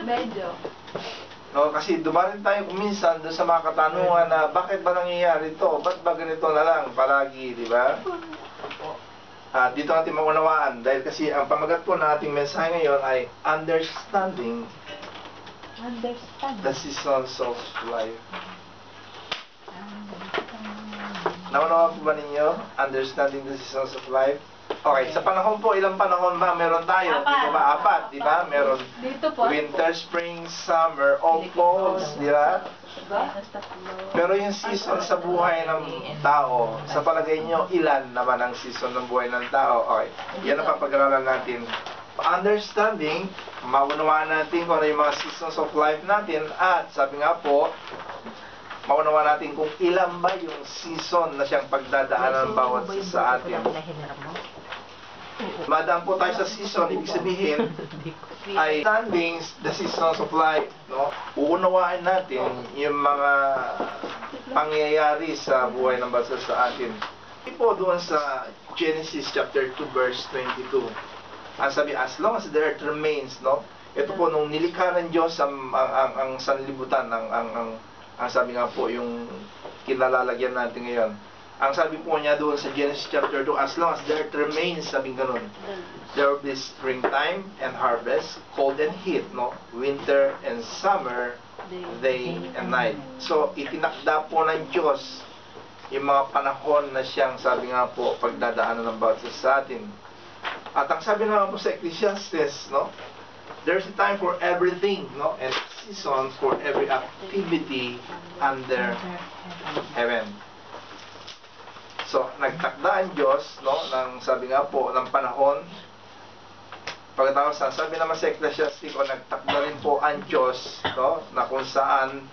Medyo. No, kasi dumarin tayo kuminsan doon sa mga katanungan na bakit ba nangyayari ito? Ba't ba ganito na lang palagi, di ba? Dito natin maunawaan dahil kasi ang pamagat po ng ating mensahe ngayon ay understanding the seasons of life. Naunawa po ba ninyo? Understanding the seasons of life? Okay, sa panahon po, ilang panahon ba meron tayo? Dito ba? Apat, di ba? Meron Dito po. winter, spring, summer, all falls, di ba? Pero yung season sa buhay ng tao, sa palagay nyo, ilan naman ang season ng buhay ng tao? Okay, yan ang papag-aralan natin. Understanding, maunawaan natin kung ano yung mga seasons of life natin at sabi nga po, maunawaan natin kung ilan ba yung season na siyang pagdadaanan ng bawat sa atin. Madaan po tayo sa season, ibig sabihin ay understanding the seasons of life, no? Uunawaan natin yung mga pangyayari sa buhay ng bansa sa atin. Ito po doon sa Genesis chapter 2 verse 22. Ang sabi, as long as the earth remains, no? Ito po nung nilikha ng Diyos ang sanlibutan, ang sabi nga po yung kinalalagyan natin ngayon. Ang sabi po niya doon sa Genesis chapter 2, as long as the earth remains, sabi ganun, there will be springtime and harvest, cold and heat, no? Winter and summer, day and night. So, itinakda po ng Diyos yung mga panahon na siyang, sabi nga po, pagdadaanan ng bawat sa atin. At ang sabi naman po sa Ecclesiastes, no? There's a time for everything, no? And season for every activity under heaven. So, nagtakda ang Diyos, no, ng sabi nga po, ng panahon. Pagkatapos, sabi naman sa Ecclesiastes, nagtakda rin po ang Diyos, no, na kung saan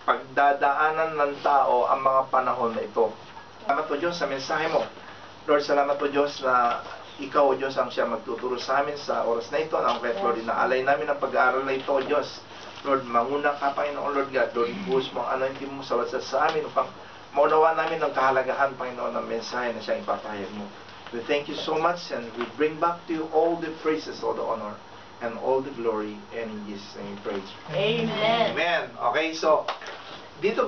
pagdadaanan ng tao ang mga panahon na ito. Salamat po Diyos sa mensahe mo. Lord, salamat po Diyos na Ikaw, Diyos, ang siya magtuturo sa amin sa oras na ito. Na Lord, inaalay namin ang pag-aaral na ito, Diyos. Lord, manguna ka, Panginoon, Lord God. Lord, ibuhos mo ang anointing mo sa amin upang maunawa namin ang kahalagahan, Panginoon, ng mensahe na siyang ipapahayag mo. We thank you so much and we bring back to you all the praises, all the honor, and all the glory, and in Jesus' name we pray. Amen. Amen. Okay, so, dito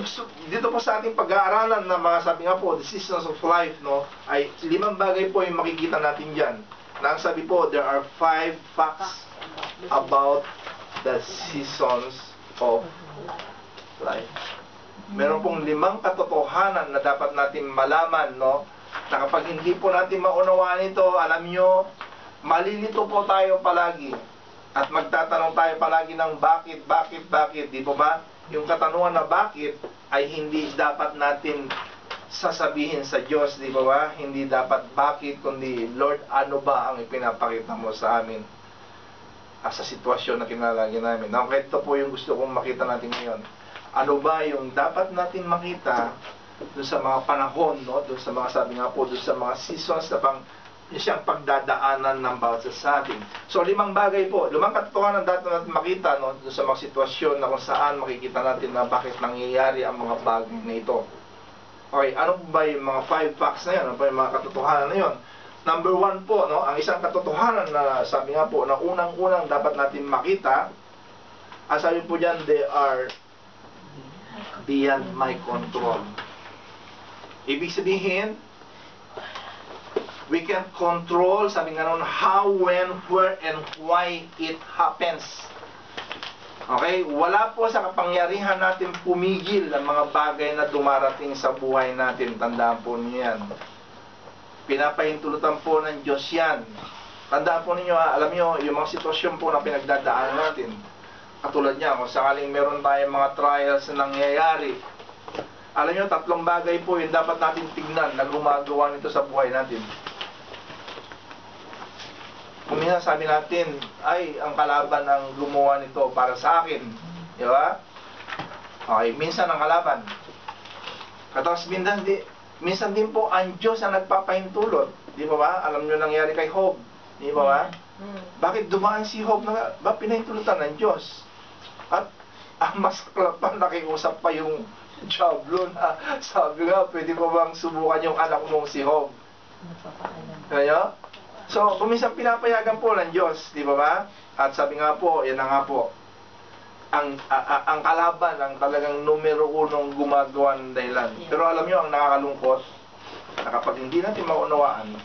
po sa ating pag-aaralan na mga sabi nga po, the seasons of life, no, ay 5 bagay po yung makikita natin dyan. Na ang sabi po, there are 5 facts about the seasons of life. Meron pong 5 katotohanan na dapat natin malaman, no? Na kapag hindi po natin maunawaan ito, alam nyo, malilito po tayo palagi. At magtatanong tayo palagi ng bakit, di po ba? Yung katanungan na bakit ay hindi dapat natin sasabihin sa Diyos, di ba ba? Hindi dapat bakit, kundi, Lord, ano ba ang ipinapakita mo sa amin sa sitwasyon na kinalagyan namin? Now, ito po yung gusto kong makita natin ngayon. Ano ba yung dapat natin makita doon sa mga panahon, no? Doon sa mga, sabi nga po, doon sa mga seasons na siyang pagdadaanan ng bawat sa atin. So, 5 bagay po, 5 katotohanan dapat natin makita, no? Doon sa mga sitwasyon na kung saan makikita natin na bakit nangyayari ang mga bagay na ito. Okay, ano ba yung mga 5 facts na yun? Ano ba yung mga katotohanan na yun? Number 1 po, no? Ang isang katotohanan na sabi nga po, na unang-unang dapat natin makita, sabi po dyan, they are beyond my control. Ibig sabihin, we can control, sabi nga nun, how, when, where, and why it happens. Okay? Wala po sa kapangyarihan natin pumigil ang mga bagay na dumarating sa buhay natin. Tandaan po niyo yan. Pinapahintulutan po ng Diyos yan. Tandaan po ninyo, alam niyo, yung mga sitwasyon po na pinagdadaanan natin, katulad niya, kung sakaling meron tayong mga trials na nangyayari, alam niyo, 3 bagay po yung dapat natin tignan na gumagawa nito sa buhay natin. Kung minsan sabi natin, ay, ang kalaban ang gumawa nito para sa akin. Di ba? Okay, minsan ang kalaban. Katapos minsan din po, ang Diyos ang nagpapahintulot. Di ba ba? Alam niyo nangyari kay Job. Di ba ba? Bakit dumaan si Job na ba pinahintulutan ng Diyos? At ang masakla pa, nakiusap pa yung Diablo na sabi nga, pwede ko bang subukan yung anak mong si Job? Kaya? So, kuminsan pinapayagan po ng Diyos, di ba ba? At sabi nga po, yan na nga po, ang kalaban, ang talagang numero unong gumagawa ng dahilan. Pero alam nyo, ang nakakalungkot, na kapag hindi natin maunawaan,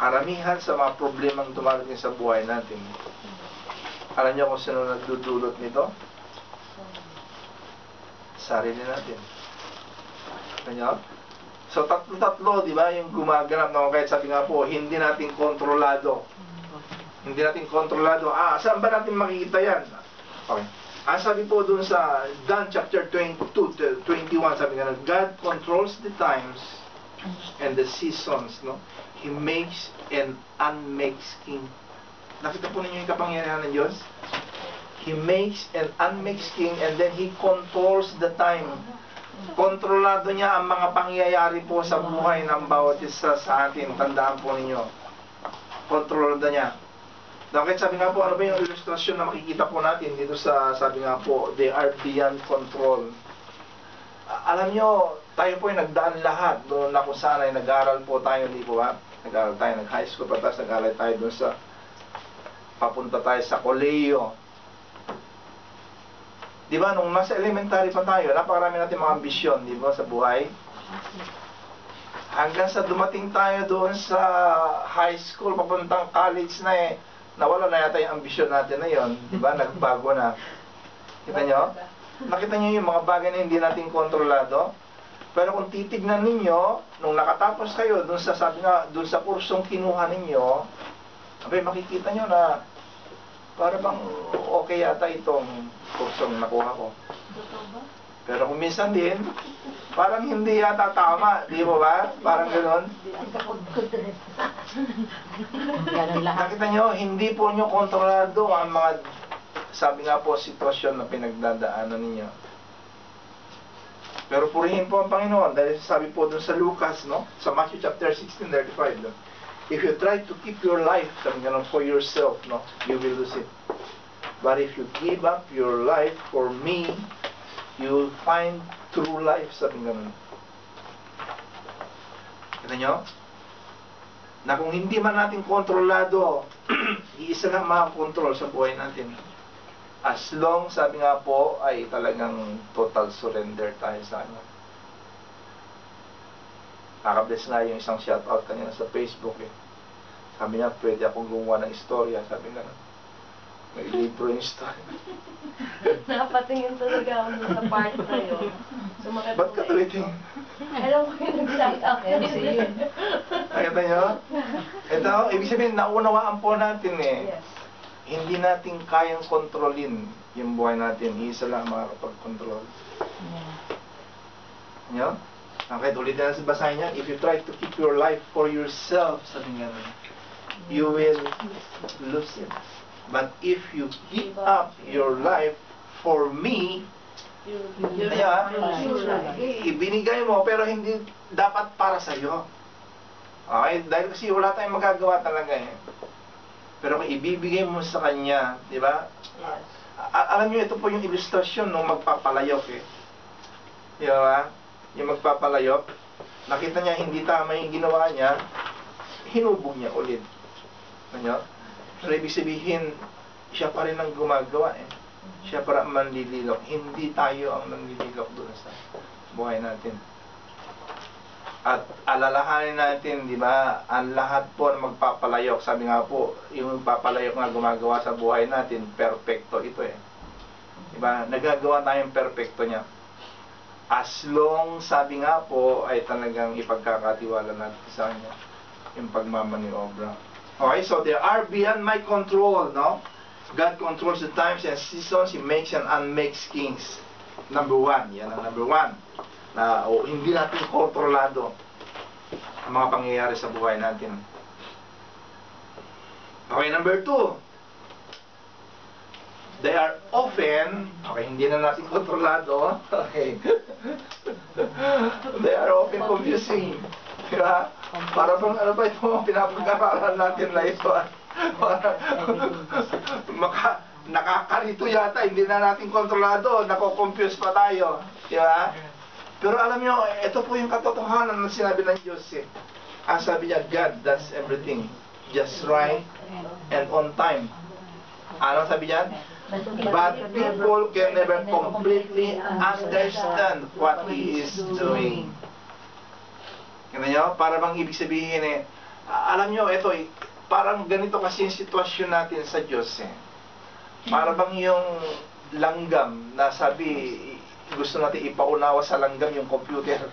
karamihan sa mga problemang dumarating sa buhay natin, alam nyo kung sino nagdudulot nito? Sarili natin. Alam nyo? So, tatlo-tatlo, di ba, yung gumaganap na kahit sabi nga po, hindi natin kontrolado. Hindi natin kontrolado. Saan ba natin makikita yan? Okay. Sabi po dun sa John chapter 22, 21, sabi nga, God controls the times and the seasons, no? He makes and unmakes king. Nakita po ninyo yung kapangyarihan ng Diyos? He makes and unmakes king, and then He controls the time. Kontrolado niya ang mga pangyayari po sa buhay ng bawat isa sa atin. Tandaan po ninyo. Kontrolado niya. Bakit sabi nga po, ano ba yung ilustrasyon na makikita po natin dito sa, sabi nga po, they are beyond control. Alam nyo, tayo po ay nagdaan lahat doon na kung saan ay nag-aaral po tayo, hindi po ba? Nag-aaral tayo, nag-high school pa tayo, nag-aaral tayo doon sa, papunta tayo sa koleyo. Di ba, nung nasa elementary pa tayo, napakarami natin mga ambisyon, di ba, sa buhay. Hanggang sa dumating tayo doon sa high school, papuntang college na nawala na yata yung ambisyon natin na yon, di ba? Nagbago na. Kita nyo? Nakita nyo yung mga bagay na hindi natin kontrolado? Pero kung titignan ninyo, nung nakatapos kayo, dun sa, sabi nga, dun sa kursong kinuha ninyo, makikita nyo na para bang okay yata itong kursong nakuha ko. Pero kung minsan din, parang hindi yata tama, di ba ba? Parang gano'n. Nakita nyo, hindi po nyo kontrolado ang mga, sabi nga po, sitwasyon na pinagdadaanan ninyo. Pero purihin po ang Panginoon, dahil sabi po dun sa Lucas, no? Sa Matthew chapter 16:35, no? If you try to keep your life, sabi nga for yourself, no? You will lose it. But if you give up your life for me, you will find true life, sabi nga nun. Kita nyo? Na kung hindi man natin kontrolado, iisa lang makakontrol sa buhay natin. As long, sabi nga po, ay talagang total surrender tayo sa Kanya. Nakabless nga yung isang shoutout kanina sa Facebook Sabi niya, pwede akong gumawa ng istorya. Sabi nga, may libro yung story. Napatingin talaga ako sa part na yun. Ba't ka tulitin? Alam ko yung nag-shoutout ko. Nakita nyo? Ito, ibig sabihin, naunawaan po natin Yes. Hindi natin kayang kontrolin yung buhay natin. Isa lang makakapag-control. Nyo? Okay, ulitin na sa basahin niya. If you try to keep your life for yourself, sabi nga you will lose it. But if you give up your life for me, ibinigay mo, pero hindi dapat para sa'yo. Okay? Dahil kasi wala tayong magagawa talaga Pero kung ibibigay mo sa Kanya, di ba? Yes. Alam niyo, ito po yung ilustrasyon ng magpapalayok Di ba? Yung magpapalayok, nakita niya hindi tama yung ginawa niya, hinubog niya ulit. Ano? So, ibig sabihin, siya pa rin ang gumagawa Siya pa rin ang manlililok. Hindi tayo ang manlililok doon sa buhay natin. At alalahanin natin, di ba, ang lahat po na magpapalayok, sabi nga po, yung magpapalayok na gumagawa sa buhay natin, perfecto ito Di ba? Nagagawa tayong perfecto niya. As long, sabi nga po, ay talagang ipagkakatiwala natin sa Kanya yung pagmamaniobra. Okay, so they are beyond my control, no? God controls the times and seasons. He makes and unmakes kings. Number one, yan ang number one. Na hindi natin kontrolado ang mga pangyayari sa buhay natin. Okay, number two. They are often, hindi na natin kontrolado. Okay. They are often confusing. Diba? Para bang, ano ba ito, pinapag-aralan natin na ito. Nakakalito yata, hindi na natin kontrolado, nako-confuse pa tayo. Diba? Pero alam nyo, ito po yung katotohanan na sinabi ng Diyos Ang sabi niya, God does everything just right and on time. Ano sabi niya? But people can never completely understand what He is doing. Kaya nyo, para bang ibig sabihin alam nyo, ito parang ganito kasi yung sitwasyon natin sa Diyos Para bang yung langgam na sabi, gusto natin ipaunawa sa langgam yung computer.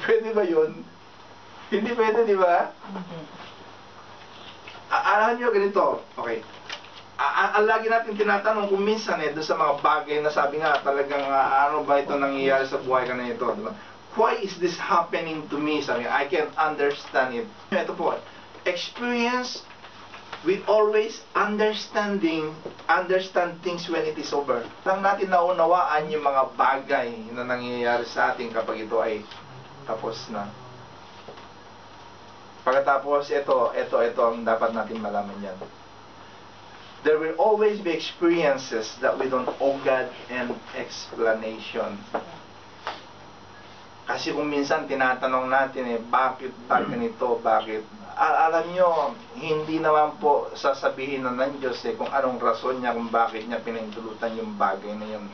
Pwede ba yun? Hindi pwede, di ba? Alam nyo, ganito. Okay. Ang lagi natin tinatanong kung minsan doon sa mga bagay na sabi nga talagang ano ba ito nangyayari sa buhay ka na ito, diba? Why is this happening to me? Sabi, I can't understand it. Ito po, experience with always understand things when it is over. Lang natin naunawaan yung mga bagay na nangyayari sa atin kapag ito ay tapos na. Pagkatapos, ito ang dapat natin malaman yan. There will always be experiences that we don't owe God an explanation. Kasi kung minsan tinatanong natin bakit ganito, bakit? Alam nyo, hindi naman po sasabihin ng Diyos kung anong rason niya, kung bakit niya pinahintulutan yung bagay na yun.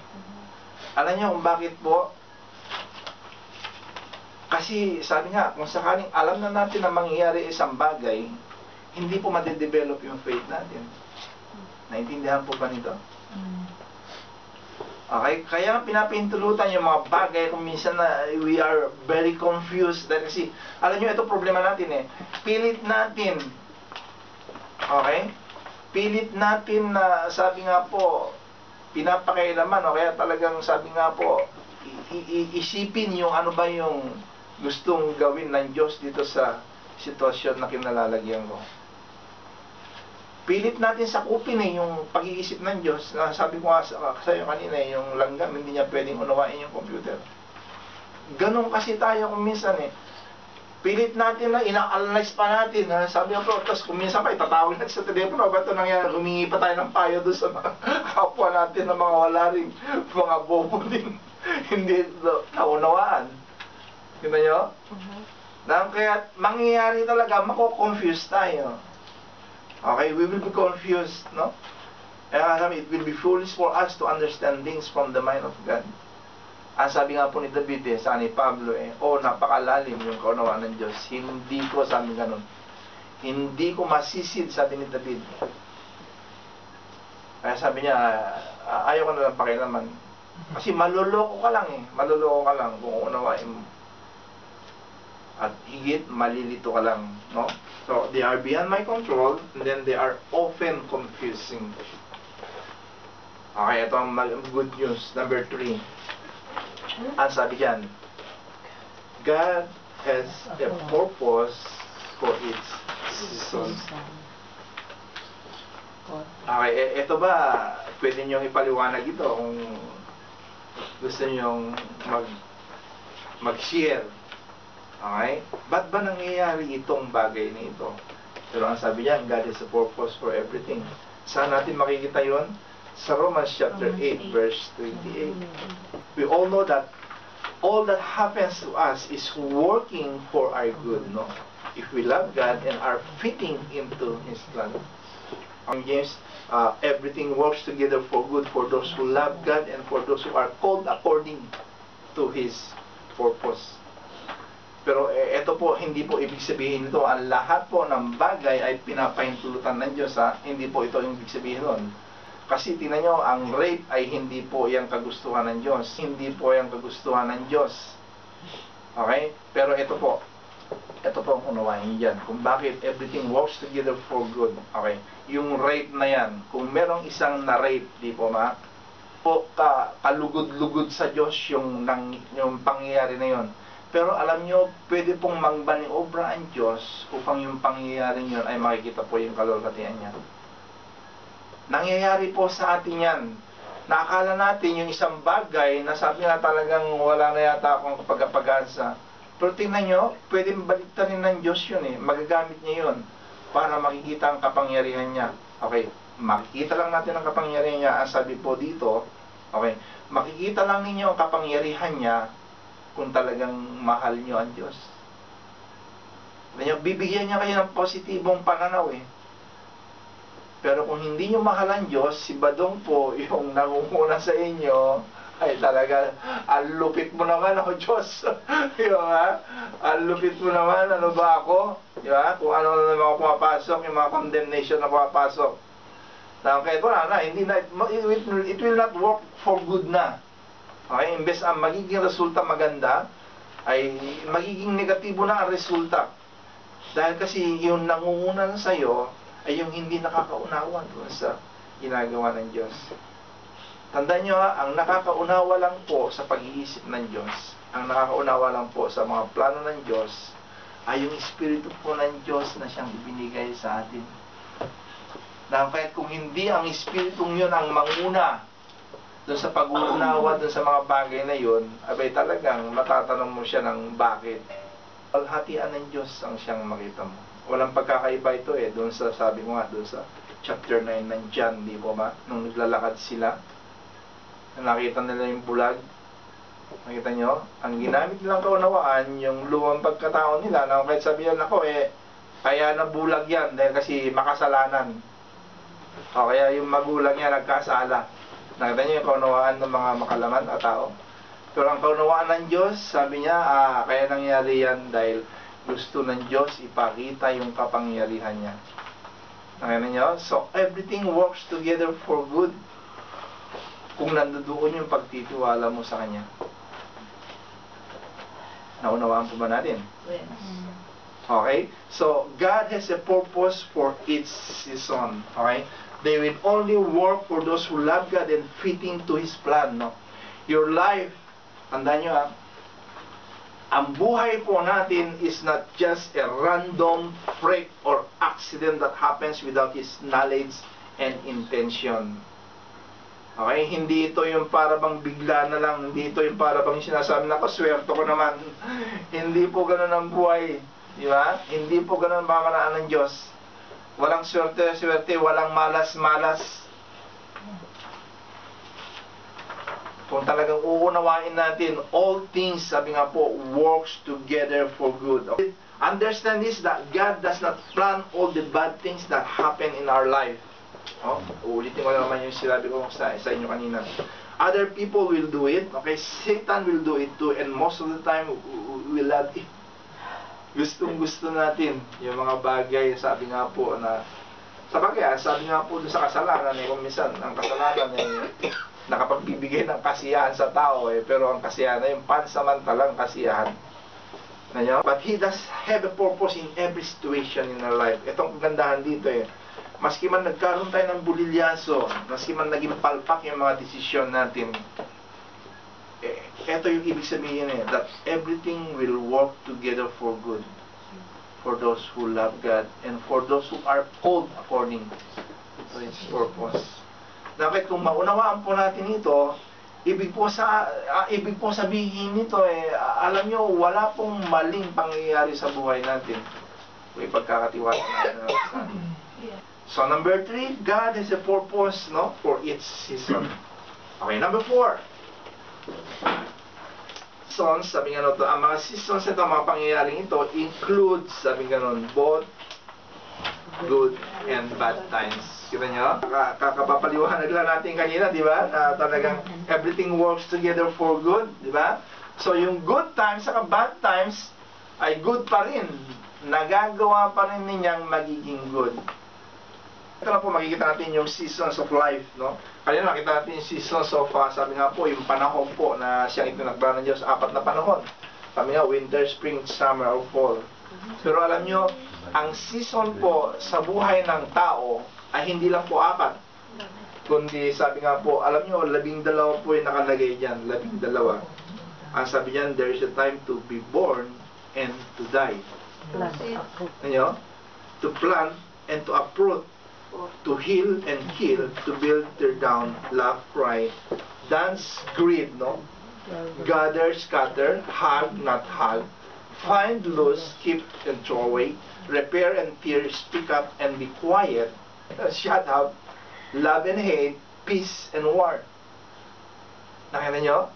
Alam nyo kung bakit po? Kasi sabi nga, kung sakaling alam na natin na mangyayari isang bagay, hindi po madedevelop yung faith natin. Naintindihan po ba nito? Okay? Kaya pinapahintulutan yung mga bagay kung minsan na we are very confused. Dahil kasi, alam nyo, ito problema natin Pilit natin. Okay? Pilit natin na, sabi nga po, pinapakailaman. O kaya talagang sabi nga po, isipin yung ano ba yung gustong gawin ng Diyos dito sa sitwasyon na kinalalagyan ko. Pilit natin sakupin yung pag-iisip ng Diyos. Sabi ko nga sa iyo kanina, yung langgam, hindi niya pwedeng unawain yung computer. Ganon kasi tayo kung minsan Pilit natin na, ina-analyze pa natin. Sabi ko, tapos kung minsan pa, itatawag natin sa telepono, ba ito nangyari? Humingi pa tayo ng payo doon sa mga kapwa natin na mga wala rin, mga bobo din. Hindi naunawaan. Kita nyo? Kaya mangyayari talaga, mako-confuse tayo. Okay, we will be confused, no? It will be foolish for us to understand things from the mind of God. Ang sabi nga po ni David sa ni Pablo napakalalim yung kaunawaan ng Diyos. Hindi ko, sabi ganun, hindi ko masisid, sabi ni David. Kaya sabi niya, ayaw ko na lang pakialaman. Kasi maluloko ka lang maluloko ka lang kung unawain mo. At higit, malilito ka lang, no? So, they are beyond my control, and then they are often confusing. Okay, ito ang good news. Number 3. Ang sabi dyan, God has a purpose for its season. Okay, ito ba, pwede nyo ipaliwanag ito kung gusto nyo mag-share. Okay? Ba't ba nangyayari itong bagay na ito? Pero ang sabi niya, God is a purpose for everything. Saan natin makikita yon? Sa Romans chapter 8, verse 28. We all know that all that happens to us is working for our good, no? If we love God and are fitting into His plan. Ang James, everything works together for good for those who love God and for those who are called according to His purpose. Pero ito po, hindi po ibig sabihin ito, ang lahat po ng bagay ay pinapahintulutan ng Diyos, hindi po ito yung ibig sabihin nun. Kasi tingnan nyo, ang rape ay hindi po yung kagustuhan ng Diyos. Hindi po yung kagustuhan ng Diyos. Okay? Pero ito po ang unawain dyan. Kung bakit everything works together for good. Okay? Yung rape na yan, kung merong isang na-rape, di po kalugod-lugod sa Diyos yung pangyayari na yon. Pero alam nyo, pwede pong mangbaniobra ang Diyos upang yung pangyayari yun ay makikita po yung kalulatian niya. Nangyayari po sa atin yan. Nakakala natin yung isang bagay na sabi na talagang wala na yata akong pag-asa. Pero tingnan nyo, pwede baliktarin ng Diyos yun Magagamit niya yun para makikita ang kapangyarihan niya. Okay, makikita lang natin ang kapangyarihan niya. Ang sabi po dito, okay, makikita lang ninyo ang kapangyarihan niya kung talagang mahal nyo ang Diyos. Bibigyan niya kayo ng positibong pananaw Pero kung hindi nyo mahal ang Diyos, si Badong po, yung nangunguna sa inyo, ay talaga, ang lupit mo naman ako, Diyos. Di ba? Ang lupit mo naman, ano ba ako? Di ba? Kung ano na mga pumapasok, yung mga condemnation na pumapasok. Na kahit wala na, hindi na, it will not work for good na. Okay? Imbes ang magiging resulta maganda, ay magiging negatibo na ang resulta. Dahil kasi yung nangunguna sa'yo, ay yung hindi nakakaunawa doon sa ginagawa ng Diyos. Tandaan nyo, ang nakakaunawa lang po sa pag-iisip ng Diyos, ang nakakaunawa lang po sa mga plano ng Diyos, ay yung Espiritu po ng Diyos na siyang ibinigay sa atin. Na kahit kung hindi ang Espiritong yun ang manguna doon sa pag-uunawa, doon sa mga bagay na yun, abay talagang matatanong mo siya ng bakit. Walhatian ng Diyos ang siyang makita mo. Walang pagkakaiba ito doon sa, sabi ko nga, doon sa chapter 9 ng John, di po ba? Nung naglalakad sila, nakita nila yung bulag. Nakita nyo? Ang ginamit nilang kaunawaan, yung luwang pagkatao nila, na kahit sabihan ako, kaya nabulag yan, dahil kasi makasalanan. O kaya yung magulang niya nagkasala. Nakita nyo yung kaunawaan ng mga makalaman at tao? Pero ang kaunawaan ng Diyos, sabi niya, kaya nangyari yan dahil gusto ng Diyos ipakita yung kapangyarihan niya. Nakita nyo? So, everything works together for good kung nandoon yung pagtitiwala mo sa Kanya. Naunawaan po ba natin? Yes. Okay? So, God has a purpose for each season. Okay? They will only work for those who love God and fitting to His plan. No? Your life, tandaan nyo ang buhay po natin is not just a random freak or accident that happens without His knowledge and intention. Okay? Hindi ito yung para bang bigla na lang, hindi ito yung para bang sinasabi na, swerte ko naman. Hindi po ganun ang buhay. Di ba? Hindi po ganun ang pamamaraan ng Diyos. Walang swerte-swerte, walang malas-malas. Kung talagang uunawain natin, all things, sabi nga po, works together for good. Okay? Understand this, that God does not plan all the bad things that happen in our life. Oh, ulitin ko naman yung sinabi ko sa inyo kanina. Other people will do it, okay? Satan will do it too, and most of the time, we love it. Gustong-gusto natin yung mga bagay, sabi nga po na, sa bagay, sabi nga po sa kasalanan, kung minsan, ang kasalanan nakapagbibigay ng kasiyahan sa tao, pero ang kasiyahan na yung pansamantalang kasiyahan. But He does have a purpose in every situation in our life. Itong kagandahan dito maski man nagkaroon tayo ng bulilyaso, maski man naging palpak yung mga desisyon natin, ito yung ibig sabihin that everything will work together for good for those who love God and for those who are called according to His purpose. Dapat kung maunawaan po natin ito, ibig po sabihin nito alam nyo, wala pong maling pangyayari sa buhay natin kung ipagkakatiwala natin sa atin. So number 3, God has a purpose for each season. Okay, number 4. Seasons, sabi nga ito, ang mga seasons ito, mga pangyayaring ito, includes, sabi nga nun, both good and bad times. Kita nyo? Kakapapaliwanag lang natin kanina, di ba? Na talagang everything works together for good, di ba? So yung good times saka bad times ay good pa rin. Nagagawa pa rin ninyang magiging good. Ito lang po makikita natin yung seasons of life, no? Kanina nakita natin yung seasons of, sabi nga po, yung panahon po na siyang itinakda ng Diyos, 4 na panahon. Sabi nga, winter, spring, summer, or fall. Pero alam nyo, ang season po sa buhay ng tao ay hindi lang po 4. Kundi sabi nga po, alam nyo, 12 po yung nakalagay dyan, 12. Ang sabi dyan, there is a time to be born and to die. Ano? To plant and to uproot, to heal and kill, to build, tear down, laugh, cry, dance, greed, gather, scatter, hug, not hug, find, lose, keep, and throw away, repair and tear, speak up and be quiet, shut up, love and hate, peace and war. Nakita nyo?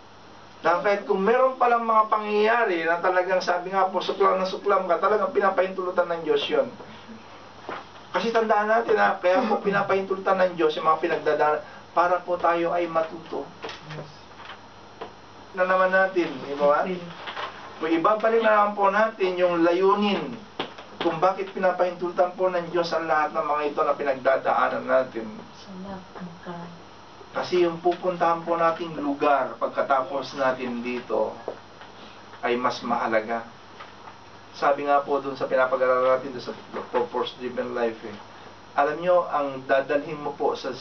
Na kahit kung meron palang mga pangyayari na talagang sabi nga po, suklam na suklam ka, talagang pinapahintulutan ng Diyos yun. Kasi tandaan natin na kaya po pinapahintulutan ng Diyos yung mga pinagdadaanan para po tayo ay matuto. Na naman natin, di ba? Kung ibabalik na naman po natin yung layunin kung bakit pinapahintulutan po ng Diyos ang lahat ng mga ito na pinagdadaanan natin. Kasi yung pupuntahan po nating lugar pagkatapos natin dito ay mas mahalaga. Sabi nga po dun sa pinapag-aralan natin dun sa purpose-driven life alam nyo, ang dadalhin mo po sa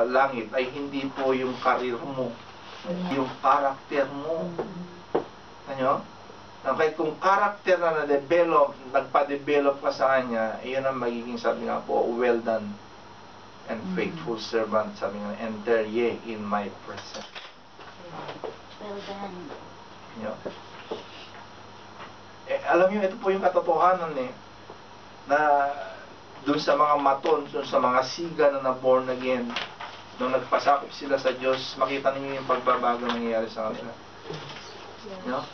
langit ay hindi po yung karir mo, yung karakter mo. Ano? Kahit kung karakter na na-develop, nagpa-develop ka sa kanya, iyon ang magiging, sabi nga po, well done and faithful servant, sabi nga, enter ye in my presence. Well done. You know? Alam niyo, ito po yung katotohanan na dun sa mga maton, dun sa mga siga na born again, nung nagpasakop sila sa Diyos, makita niyo yung pagbabago nangyayari sa kanila. You know?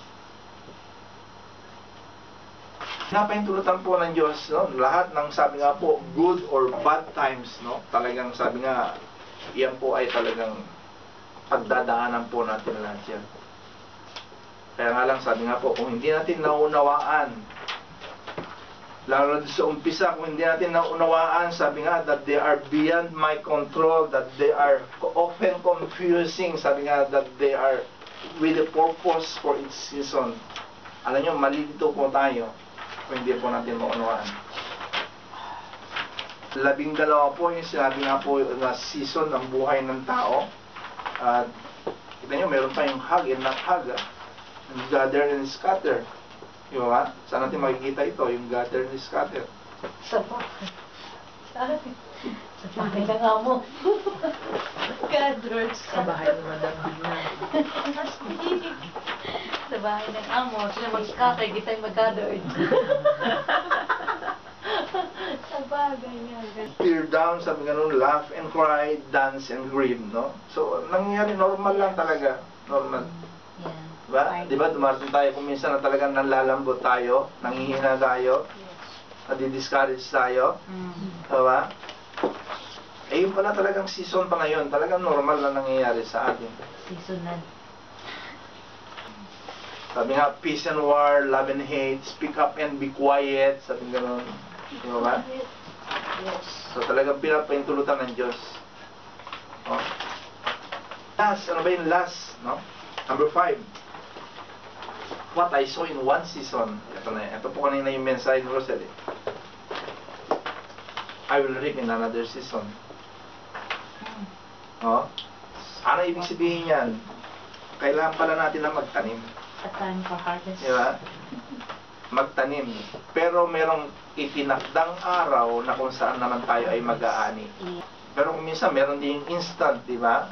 Napahintulutan po ng Diyos, no? Lahat ng sabi nga po, good or bad times, no? Talagang sabi nga, iyan po ay talagang pagdadaanan po natin lahat yan. Kaya nga lang, sabi nga po, kung hindi natin naunawaan, lalo sa umpisa, kung hindi natin naunawaan, sabi nga, that they are beyond my control, that they are often confusing, sabi nga, that they are with a purpose for its season. Alam nyo, malilito po tayo kung hindi po natin maunawaan. 12 po yung sinabi nga po na season ng buhay ng tao. At kita nyo, meron pa yung hug and not hug. Gather and scatter. Yung ba? Saan natin makikita ito? Yung gather and scatter. Sa bahay. Sa bahay ng amo. Gather. Sa bahay ni Madam Bina. Sa bahay ng amo. Sila mag-scatter, di tayo mag-gather. Sa bagay nga. Tear down, sabi nga nun, laugh and cry, dance and grieve, no? So, nangyayari, normal lang talaga. Normal. Yeah. Diba? Diba, dumarating tayo kung minsan na talagang nanlalambot tayo, nanghihina tayo, nadi-discourage tayo. Diba? Eh, yun pala talagang season pa ngayon. Talagang normal lang nangyayari sa atin. Seasonan. Sabi nga, peace and war, love and hate, speak up and be quiet. Sabi nga nun. Diba? Yes. So, talagang pinapahintulutan ng Diyos. Oh. Last, ano ba yung last? No? Number 5. What I saw in one season. Ito na, ito po kanina yung mensahe ni Rosel. I will reap in another season. Oh? Ano ibig sabihin yan? Kailangan pala natin na magtanim. A time for harvest. Diba? Magtanim. Pero merong itinakdang araw na kung saan naman tayo ay mag-aani. Pero kung minsan meron din instant, di ba?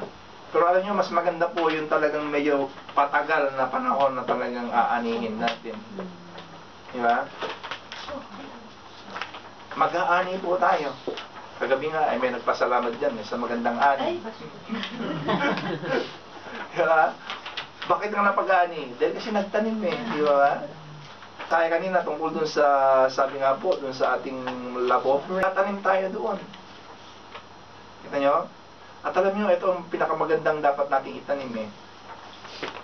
Pero alam nyo, mas maganda po yung talagang medyo patagal na panahon na talagang aanihin natin. Di ba? Mag-aani po tayo. Kagabi nga, ay may nagpasalamat dyan sa magandang ani. Di ba? Bakit ka napag-aani? Dahil kasi nagtanim di ba? Tayo kanina tungkol dun sa, sabi nga po, dun sa ating labo, natanim tayo doon. Kita nyo? At alam nyo, ito ang pinakamagandang dapat nating itanim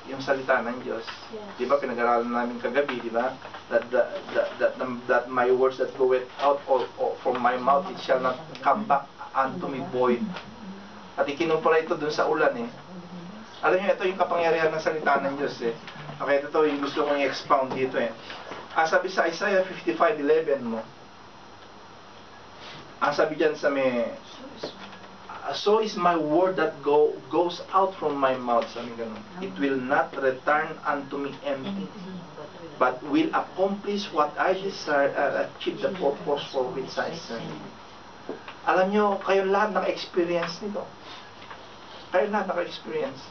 yung salita ng Diyos. Yes. Di ba, pinag-aralan namin kagabi, di ba? That my words that go out from my mouth, it shall not come back unto me void. At ikinumpara ito dun sa ulan Alam nyo, ito yung kapangyarihan ng salita ng Diyos Okay, ito yung gusto kong i-expound dito sabi sa Isaiah 55:11 mo, ang sabi dyan sa so is my word that goes out from my mouth. Sabi ganun. It will not return unto me empty, but will accomplish what I desire, achieve the purpose for which I sent. Alam nyo, kayo lahat naka-experience nito. Kayo lahat naka-experience.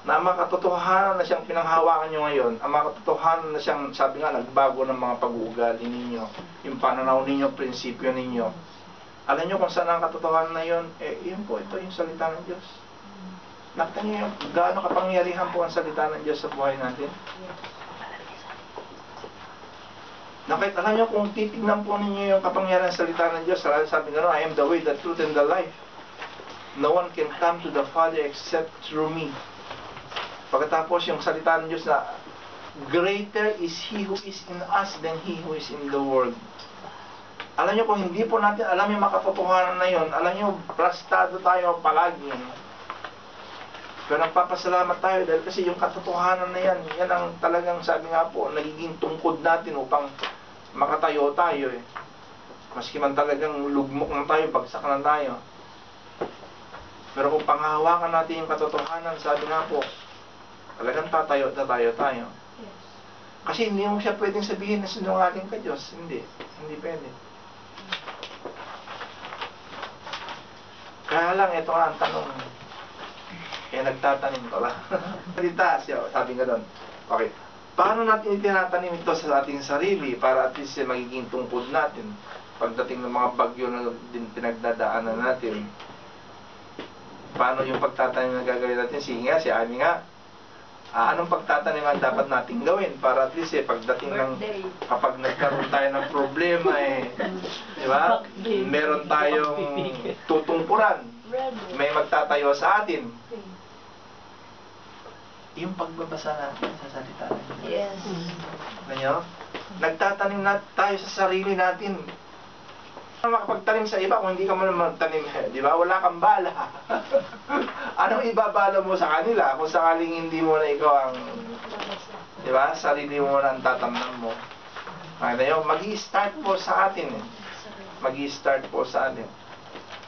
Na ang makatotohanan na siyang pinanghawakan nyo ngayon, ang makatotohanan na siyang, sabi nga, nagbago ng mga pag-uugali ninyo, yung pananaw ninyo, prinsipyo ninyo. Alam nyo kung saan ang katotohanan na yun? Yun po, ito yung salita ng Diyos. Nakita nyo yung gaano kapangyarihan po ang salita ng Diyos sa buhay natin? Alam nyo, kung titignan po ninyo yung kapangyarihan ng salita ng Diyos, sabi nga, I am the way, the truth, and the life. No one can come to the Father except through me. Pagkatapos yung salita ng Diyos na, greater is He who is in us than He who is in the world. Alam nyo, kung hindi po natin alam yung makatotohanan na yun, alam nyo, prastado tayo palagi. Pero nagpapasalamat tayo dahil kasi yung katotohanan na yan, yan ang talagang sabi nga po, nagiging tungkod natin upang makatayo tayo eh. Maski man talagang lugmok na tayo, bagsak na tayo. Pero kung panghahawakan natin yung katotohanan, sabi nga po, talagang tatayo na tayo. Kasi hindi mo siya pwedeng sabihin na sinungaling ka Diyos. Hindi pwede. Kaya lang, ito nga ang tanong. Kaya nagtatanim ka ba? Salita siya, sabi nga doon. Okay. Paano natin itinatanim ito sa ating sarili para at least magiging tungkod natin pagdating ng mga bagyo na din pinagdadaanan natin? Paano yung pagtatanim na gagawin natin? Sige nga, si Ami nga. Anong pagtatanim ang dapat natin gawin para at least pagdating ng kapag nagkaroon tayo ng problema di ba? Meron tayong tutungkuran. May magtatayo sa atin. Yung pagbabasa natin sa salita natin. Yes. Ganyan? Nagtatanim na tayo sa sarili natin. Makapagtanim sa iba kung hindi ka man magtanim, di ba? Wala kang bala. Anong ibabala mo sa kanila kung sakaling hindi mo na ikaw ang, di ba? Sarili mo na ang tatamnan mo. Ngayon, mag-i-start po sa atin Mag-i-start po sa atin.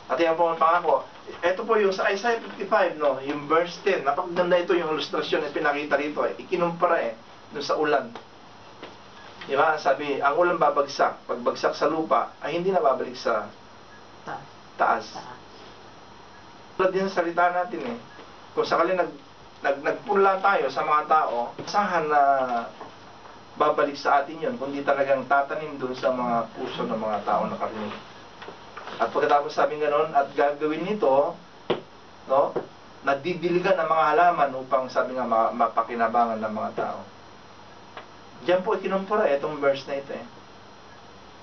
At yan po ang pangako. Ito po yung sa Isaiah 55, no? Yung verse 10. Napakaganda ito yung ilustrasyon na pinakita rito Ikinumpara doon sa ulan. Diba? Sabi, ang ulan babagsak. Pagbagsak sa lupa, ay hindi na babalik sa taas. Tulad din sa salita natin Kung sakali nagpunla tayo sa mga tao, asahan na babalik sa atin yun, kundi talagang tatanim doon sa mga puso ng mga tao na karinig. At pagkatapos sabi ganoon, at gagawin nito, no, nadidiligan ng mga halaman upang sabi nga mapakinabangan ng mga tao. Diyan po ikinumpara itong verse na ito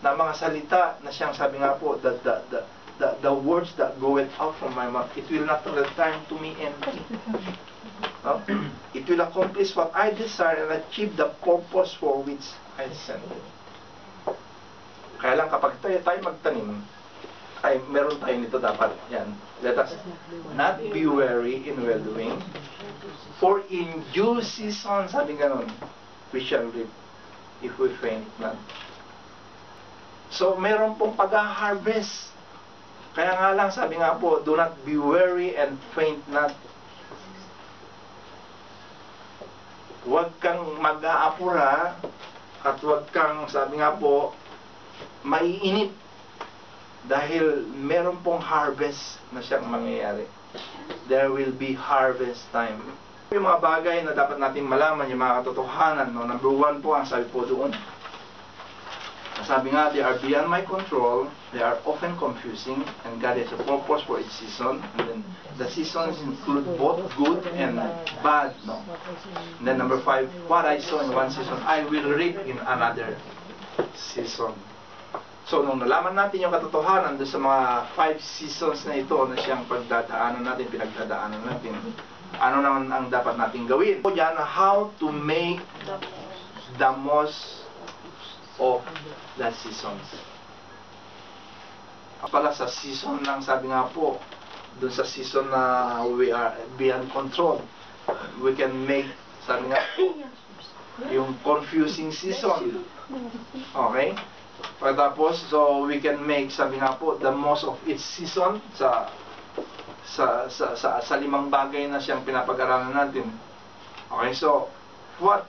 na mga salita na siyang sabi nga po, the words that goeth out from my mouth, it will not return to me empty. No? It will accomplish what I desire and achieve the purpose for which I sent it. Kaya lang kapag tayo magtanim, ay meron tayo nito dapat. Yan. Let us not be weary in well-doing, for in due season, sabi ganon, we shall reap if we faint not. So, meron pong pag-harvest. Kaya nga lang, sabi nga po, do not be weary and faint not. Huwag kang mag-aapura at huwag kang, sabi nga po, maiinip dahil meron pong harvest na siyang mangyayari. There will be harvest time. Yung mga bagay na dapat natin malaman, yung mga katotohanan, no? Number 1 po, ang sabi po doon. Sabi nga, they are beyond my control, they are often confusing, and God has a purpose for each season. And then, the seasons include both good and bad, no? And then number 5, what I saw in one season, I will reap in another season. So, nung nalaman natin yung katotohanan doon sa mga 5 seasons na ito na siyang pinagdadaanan natin, ano naman ang dapat natin gawin? So, yan, how to make the most of the seasons. Pala sa season lang, sabi nga po, doon sa season na we are beyond control, we can make, sabi nga po, yung confusing season. Okay? Pagkatapos, so we can make, sabi nga po, the most of each season sa 5 bagay na siyang pinapag-aralan natin. Okay, so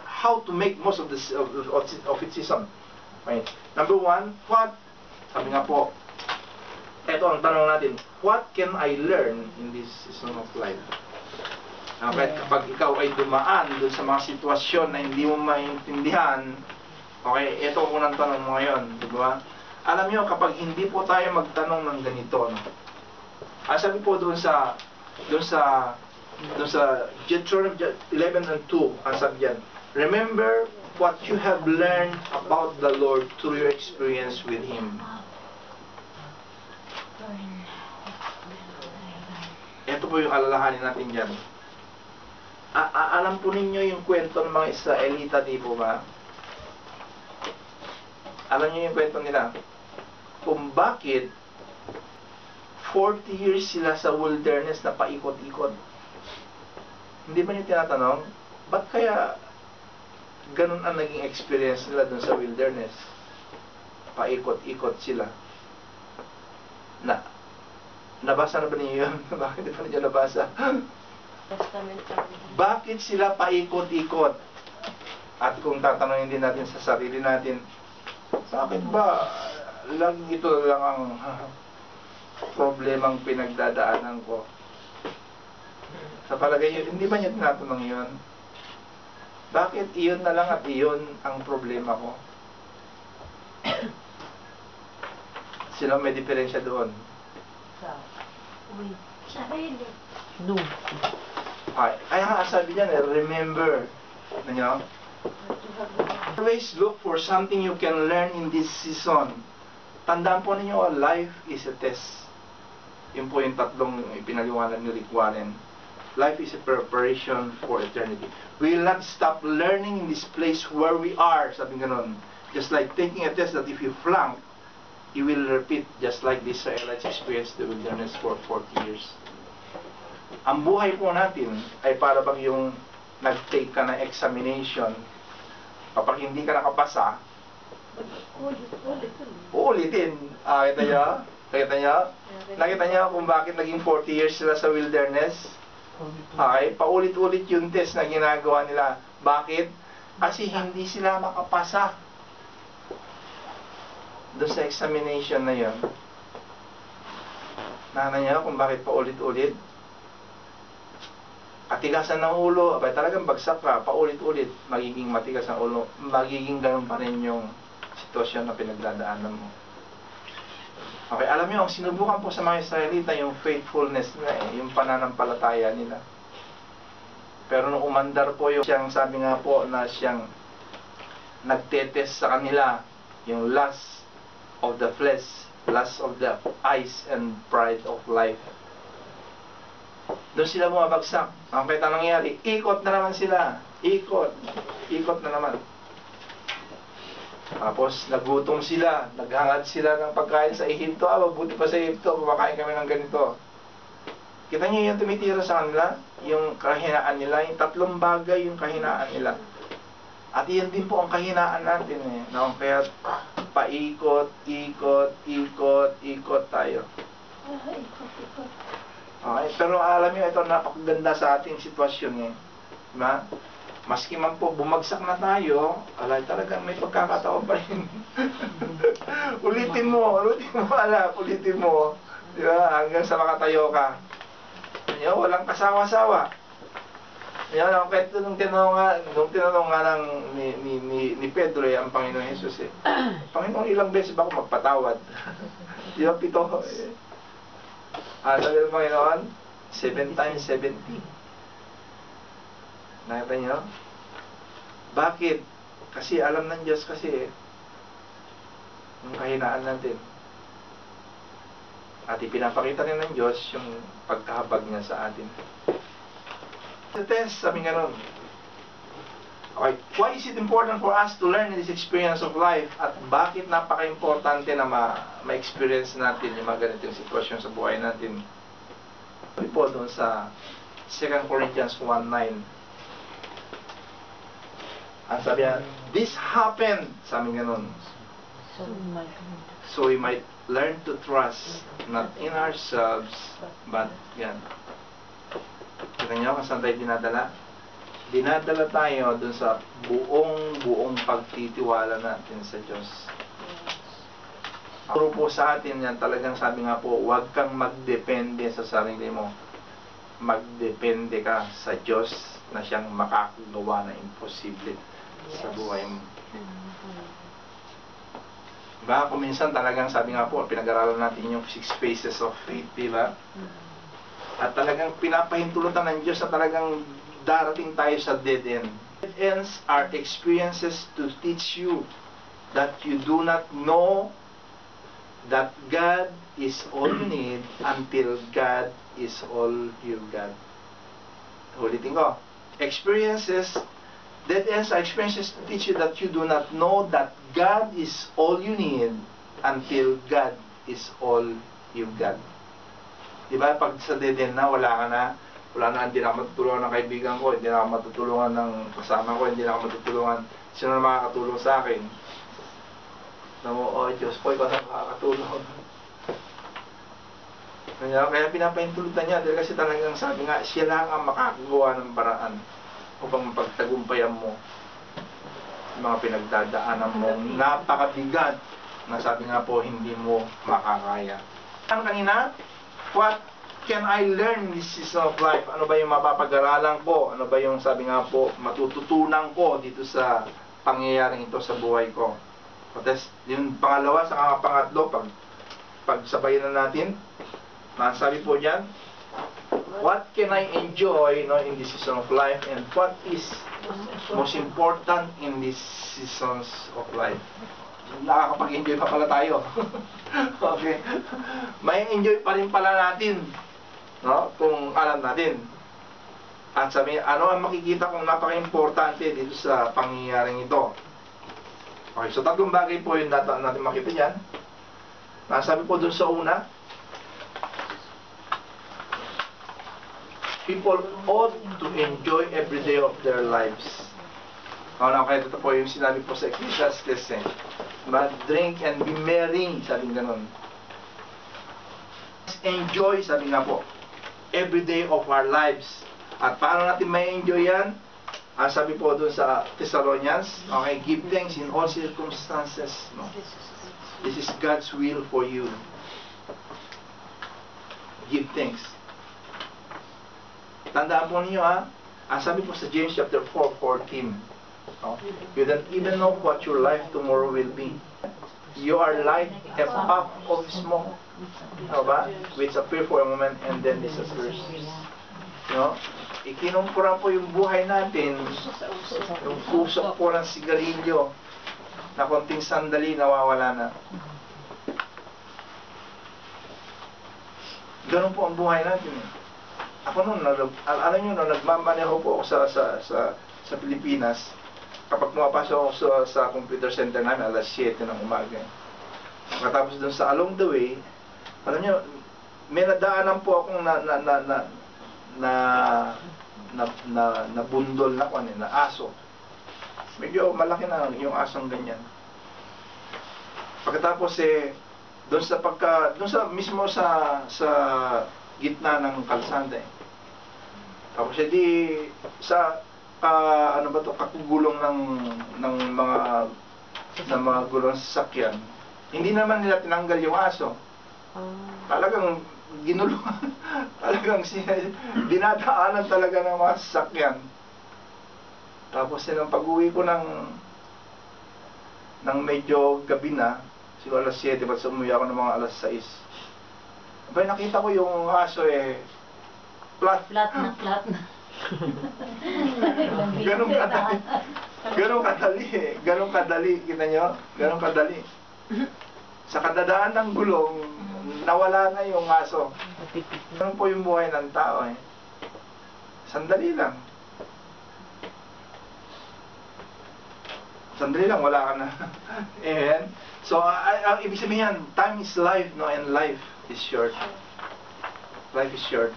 how to make most of its season? Okay. Number 1, what? Sabi nga po, eto ang tanong natin, what can I learn in this season of life? Okay, kapag ikaw ay dumaan doon sa mga sitwasyon na hindi mo maintindihan, okay, ito ang unang tanong mo ngayon, di ba? Alam niyo, kapag hindi po tayo magtanong ng ganito, no? Sabi po doon sa Deuteronomy 11:2, ang sabi diyan, remember what you have learned about the Lord through your experience with Him. Ito po yung alalahanin natin dyan. Alam po ninyo yung kwento ng mga Israelita, di po ba? Alam niyo yung kwento nila? Kung bakit 40 years sila sa wilderness na paikot-ikot. Hindi ba niyo tinatanong, ba't kaya ganun ang naging experience nila dun sa wilderness? Paikot-ikot sila. Nabasa na ba niyo yun? Bakit di pa niyo nabasa? Bakit sila paikot-ikot? At kung tatanungin din natin sa sarili natin, bakit ba ito lang ang problemang pinagdadaanan ko? Sa palagay nyo, hindi ba niya tinatanong yun? Bakit iyon na lang at iyon ang problema ko? Sila may diferensya doon. Sarili. No. Kaya nga sabi niyan, remember. Ano nyo? Always look for something you can learn in this season. Tandaan po ninyo, life is a test. Yun po yung tatlong ipinaliwanag ni Rick Warren. Life is a preparation for eternity. We will not stop learning in this place where we are. Sabi ganun. Just like taking a test that if you flunk, you will repeat just like the Israelites experienced the wilderness for 40 years. Ang buhay po natin ay para bang yung nag-take ka na examination. Kapag hindi ka nakapasa, uulitin. Kita niyo? Nakita niyo? Nakita niyo kung bakit naging 40 years sila sa wilderness? Okay, paulit-ulit yung test na ginagawa nila. Bakit? Kasi hindi sila makapasa doon sa examination na yun. Nakita niyo kung bakit paulit-ulit? Katigasan ng ulo, abay talagang bagsak ka, paulit-ulit, magiging matigas ang ulo, magiging ganun pa rin yung sitwasyon na pinagdadaanan mo. Okay, alam niyo, ang sinubukan po sa mga Israelita, yung faithfulness nila, yung pananampalataya nila. Pero nung umandar po yung siyang, sabi nga po, na siyang nagtetest sa kanila, yung lust of the flesh, lust of the eyes, and pride of life. Doon sila bumabagsak. Ang kaya nangyari, ikot na naman sila. Ikot na naman. Tapos, nagutom sila. Naghangad sila ng pagkain sa Ehipto. Mabuti pa sa Ehipto, kumakain kami ng ganito. Kita niyo yung tumitira sa kanila? Yung kahinaan nila. Yung tatlong bagay yung kahinaan nila. At yan din po ang kahinaan natin eh. No? Kaya, paikot tayo. Okay, pero alam niyo, ito napakaganda sa ating sitwasyon eh. Diba? Maski man po bumagsak na tayo, alay talagang may pagkakataon pa rin. ulitin mo, ulitin mo. Diba? Hanggang sa makatayo ka. Diba? Walang kasawa-sawa. Yan ang kwento nung tinanong nga ni Pedro ang Panginoon Jesus eh. Panginoon, ilang beses ba ako magpatawad? Di ba 7 eh. Sabi ng Panginoon, 7 times 70. Nakita niyo? Bakit? Kasi alam ng Diyos kasi yung kahinaan natin. At ipinapakita rin ng Diyos yung pagkahabag niya sa atin. The test, sabi nga nun. Okay, why is it important for us to learn this experience of life? At bakit napaka-importante na ma-experience natin yung mga ganitong sitwasyon sa buhay natin? Sabi po doon sa 2 Corinthians 1:9. Ang sabi niya, this happened, sabi nga nun. So we might learn to trust not in ourselves, but yan. Kita niyo kung saan tayo dinadala? Dinadala tayo dun sa buong pagtitiwala natin sa Diyos. Puro po sa atin yan, talagang sabi nga po, huwag kang magdepende sa sarili mo. Magdepende ka sa Diyos na siyang makakagawa na imposible sa buhay mo. Diba? Kung minsan talagang sabi nga po, pinag-aralan natin yung 6 phases of faith, diba? At talagang pinapahintulutan ng Diyos na talagang darating tayo sa dead end. Dead ends are experiences to teach you that you do not know that God is all you need until God is all you got. Ulitin ko. Dead ends are experiences to teach you that you do not know that God is all you need until God is all you got. Diba? Pag sa dead end na, wala na, hindi na ako matutulungan ng kaibigan ko, hindi na ako matutulungan ng kasama ko, hindi na ako matutulungan, sino na makakatulong sa akin? Oh Diyos ko, ikaw na makakatulong. Kaya pinapahintulutan niya, dahil kasi talagang sabi nga, siya lang ang makakagawa ng paraan upang mapagtagumpayan mo yung mga pinagdadaanan mo. Napakabigat na sabi nga po, hindi mo makakaya. Ano kanina? What can I learn in this season of life? Ano ba yung mapapag-aralan ko? Ano ba yung sabi nga po, matututunan ko dito sa pangyayaring ito sa buhay ko? Tapos, yung pangalawa, sa pangatlo, pagsabayin na natin, sabi po dyan, what can I enjoy in this season of life, and what is most important in these seasons of life? Nakakapag-enjoy pa pala tayo. Okay. May enjoy pa rin pala natin, no? Kung alam natin. At sabi, ano ang makikita kong napaka-importante dito sa pangyayaring ito? Okay, so tatlong bagay po yung natin makita dyan. Sabi po dun sa una, people ought to enjoy every day of their lives. Kaya ito po yung sinabi po sa Ecclesiastes, drink and be merry, sabi ganon. Enjoy, sabi nga po, every day of our lives. At paano natin may enjoy yan? Sabi po doon sa Thessalonians, okay, give thanks in all circumstances. No? This is God's will for you. Give thanks. Tandaan po ninyo sabi po sa James chapter 4:14, you don't even know what your life tomorrow will be. You are like a puff of smoke, which appear for a moment and then disappears. Ikinumpura po yung buhay natin, yung kusok po ng sigarilyo, na konting sandali nawawala na. Ganun po ang buhay natin. Ako noon, alam nyo, nagmamaneho po ako sa Pilipinas. Kapag pumapasok ako sa computer center namin, alas 7 ng umaga. Katapos doon sa along the way, alam nyo, may nadaanan po akong na bundol na aso. Medyo malaki na yung asong ganyan. Pagkatapos doon sa mismo sa gitna ng kalsada Tapos sa kakugulong ng mga gulong sasakyan, hindi naman nila tinanggal yung aso. Talagang ginulungan, talagang dinadaanan talaga ng mga sasakyan. Tapos nung pag-uwi ko ng medyo gabi na, siguro alas 7, ba't umuwi ako ng mga alas 6. Abay, nakita ko yung aso flat na. Ganun kadali, kita nyo? Ganun kadali. Sa kadadaan ng gulong, nawala na yung aso. Ganun po yung buhay ng tao Sandali lang. Wala ka na. Amen? So, ang ibig sabihin yan, time is life, and life is short. Life is short.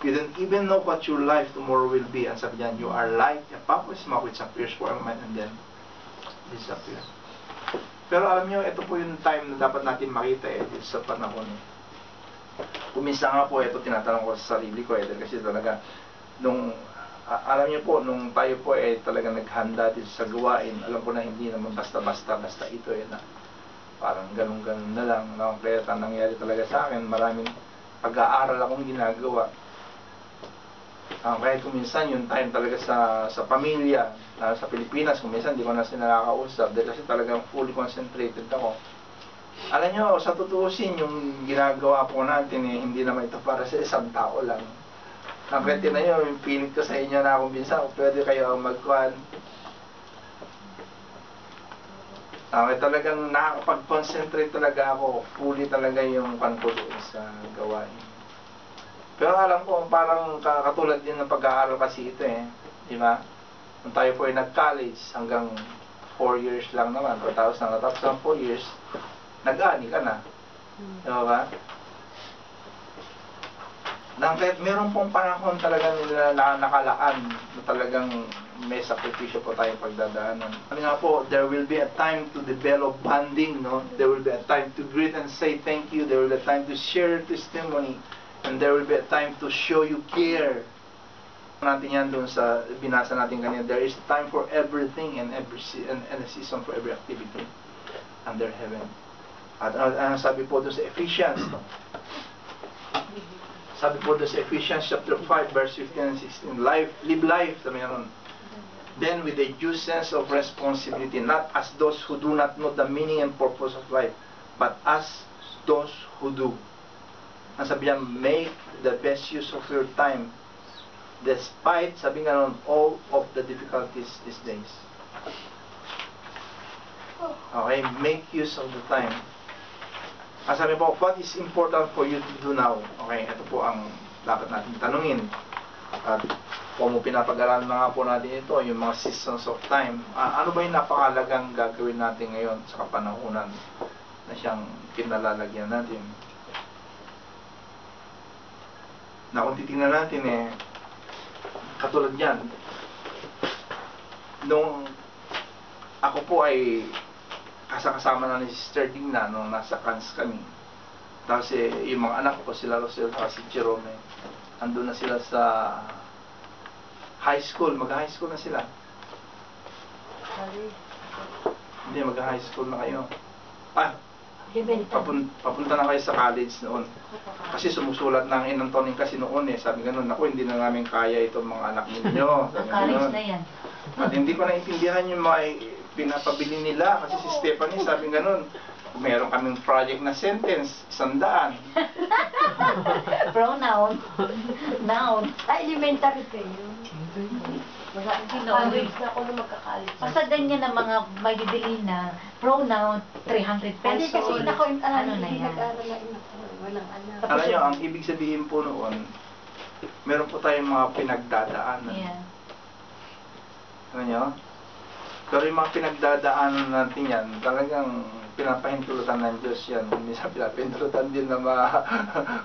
You don't even know what your life tomorrow will be. Ang sabi niyan, you are like a puff of smoke which appears for a moment and then disappears. Pero alam niyo, ito po yung time na dapat natin makita dito sa panahon. Kuminsan nga po, ito tinatanong ko sa sarili ko kasi talaga, alam niyo po, nung tayo po talaga naghanda dito sa gawain, alam ko na hindi naman basta ito na parang ganun-ganun na lang. Kaya nangyari talaga sa akin, maraming pag-aaral akong ginagawa. Kaya kuminsan yung time talaga sa pamilya, sa Pilipinas, kuminsan hindi ko na sila nakakausap dahil kasi talagang fully concentrated ako. Alam nyo, sa tutuusin, yung ginagawa po natin hindi naman ito para sa isang tao lang. Kaya tinayo, yung pilit ko sa inyo na kung minsan, pwede kayo Okay, talagang nakakapag-concentrate talaga ako. Fully talaga yung kan ko doon sa gawain. Pero alam ko, parang katulad din ng pag-aaral kasi ito eh. Di ba? Nung tayo po ay nag-college, hanggang 4 years lang naman. Pagkatapos ng 4 years, nag-ani ka na. Di ba? Kahit meron pong panahon talaga nila na nakalaan na talagang may sakripisyo po tayong pagdadaanan. Ano nga po, there will be a time to develop bonding, no? There will be a time to greet and say thank you. There will be a time to share testimony. And there will be a time to show you care. Natin yan doon sa binasa natin kanina. There is time for everything and a season for every activity under heaven. At sabi po doon sa Ephesians, no? Sabi po doon sa Ephesians chapter 5 verse 15 and 16, live life, sabi nga then with a due sense of responsibility, not as those who do not know the meaning and purpose of life, but as those who do. Ang sabi niya, make the best use of your time, despite, sabi nga nun, all of the difficulties these days. Okay, make use of the time. Ang sabi po, what is important for you to do now? Okay, ito po ang dapat natin tanungin. At kung pinapag-aralan na nga po natin ito, yung mga seasons of time, ano ba yung napakalagang gagawin natin ngayon sa kapanahunan na siyang kinalalagyan natin? Na kung titingnan natin katulad yan, nung ako po ay kasama na ni Sister Digna nung nasa Cans kami. Tapos yung mga anak ko, sila Rosel at si Jerome, andun na sila sa high school. Mag-high school na sila. Hindi, mag-high school na kayo. Papunta na kayo sa college noon. Kasi sumusulat ng Inantonin kasi noon sabi ganun, ako hindi na namin kaya itong mga anak ninyo. College na yan. At hindi ko naintindihan yung mga pinapabili nila kasi si Stephanie sabi ganun, meron kaming project na sentence, 100. Pronoun. Noun. Elementary pa yun. College na ako nung magka-college. Basta ganyan na mga mabibili na pronoun, 300 Hindi pesos. kasi ako yung Ano na yan? nag-aaral na ina ko. Walang anak. Alam nyo, ang ibig sabihin po noon, meron po tayong mga pinagdadaanan. Yeah. Alam nyo? Pero yung mga pinagdadaanan natin yan, talagang pinapahintulutan ng Diyos yan. Minsan pinapahintulutan din ng mga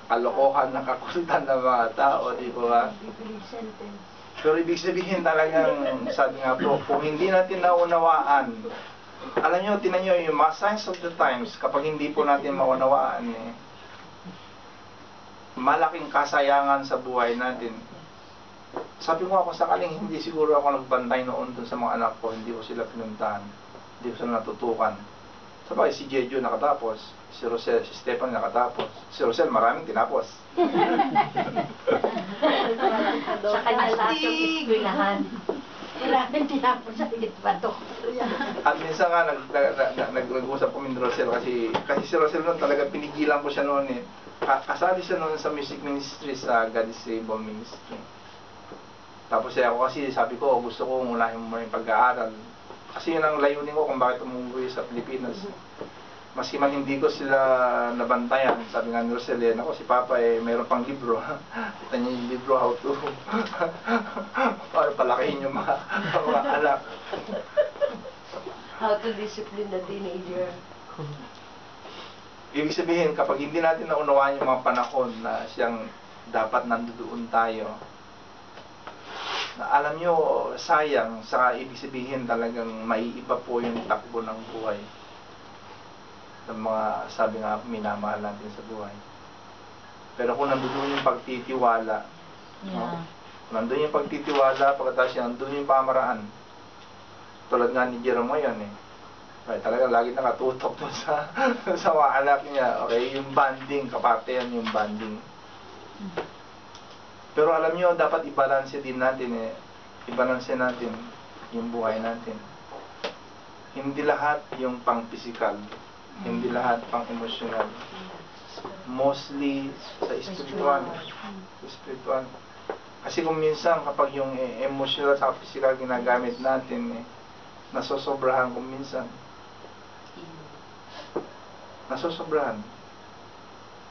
kalokohan, ng kakulitan ng mga tao, di ba? Pero ibig sabihin talagang, sabi nga po, kung hindi natin naunawaan, alam nyo, tinan nyo, yung mga signs of the times, kapag hindi po natin maunawaan, malaking kasayangan sa buhay natin. Sabi ko ako, sakaling hindi siguro ako nagbantay noon dun sa mga anak ko, hindi ko sila pinuntahan, hindi ko sila natutukan. Sabagay, si Jeju nakatapos, si Rosel, si Stephen nakatapos, si Rosel maraming tinapos. Sa kanya lahat yung eskwelahan. Maraming tinapos sa higit pa to. At minsan nga, nag-usap kami ni Rosel kasi si Rosel noon talaga pinigilan ko siya noon kasali siya noon sa music ministry sa God is Able Ministry. Tapos ako kasi sabi ko, gusto ko unahin mo yung pag-aaral. Kasi yun ang layunin ko kung bakit umuwi sa Pilipinas. Maski man hindi ko sila nabantayan, sabi nga ni Rosel, ako si Papa mayroon pang libro. Kita niyo yung libro, how to para palakihin yung mga anak. How to discipline the teenager. Ibig sabihin, kapag hindi natin naunawaan yung mga panahon na siyang dapat nandoon tayo, alam nyo, sayang, sa ibig sabihin talagang maiiba po yung takbo ng buhay ng mga, sabi nga, minamahal natin sa buhay. Pero kung nandoon yung pagtitiwala, no? Nandun yung pagtitiwala, pagkatapos yan, nandun yung pamaraan. Tulad nga ni Jerome ngayon Kaya talaga lagi nakatutok dun sa mga anak niya. Okay, yung banding, kaparte yan yung banding. Pero alam nyo, dapat i-balance din natin i-balance natin yung buhay natin. Hindi lahat yung pang-physical, hindi lahat pang-emotional. Mostly sa spiritual. Spiritual. Kasi kung minsan kapag yung emotional at physical ginagamit natin, nasosobrahan kung minsan. nasosobrahan.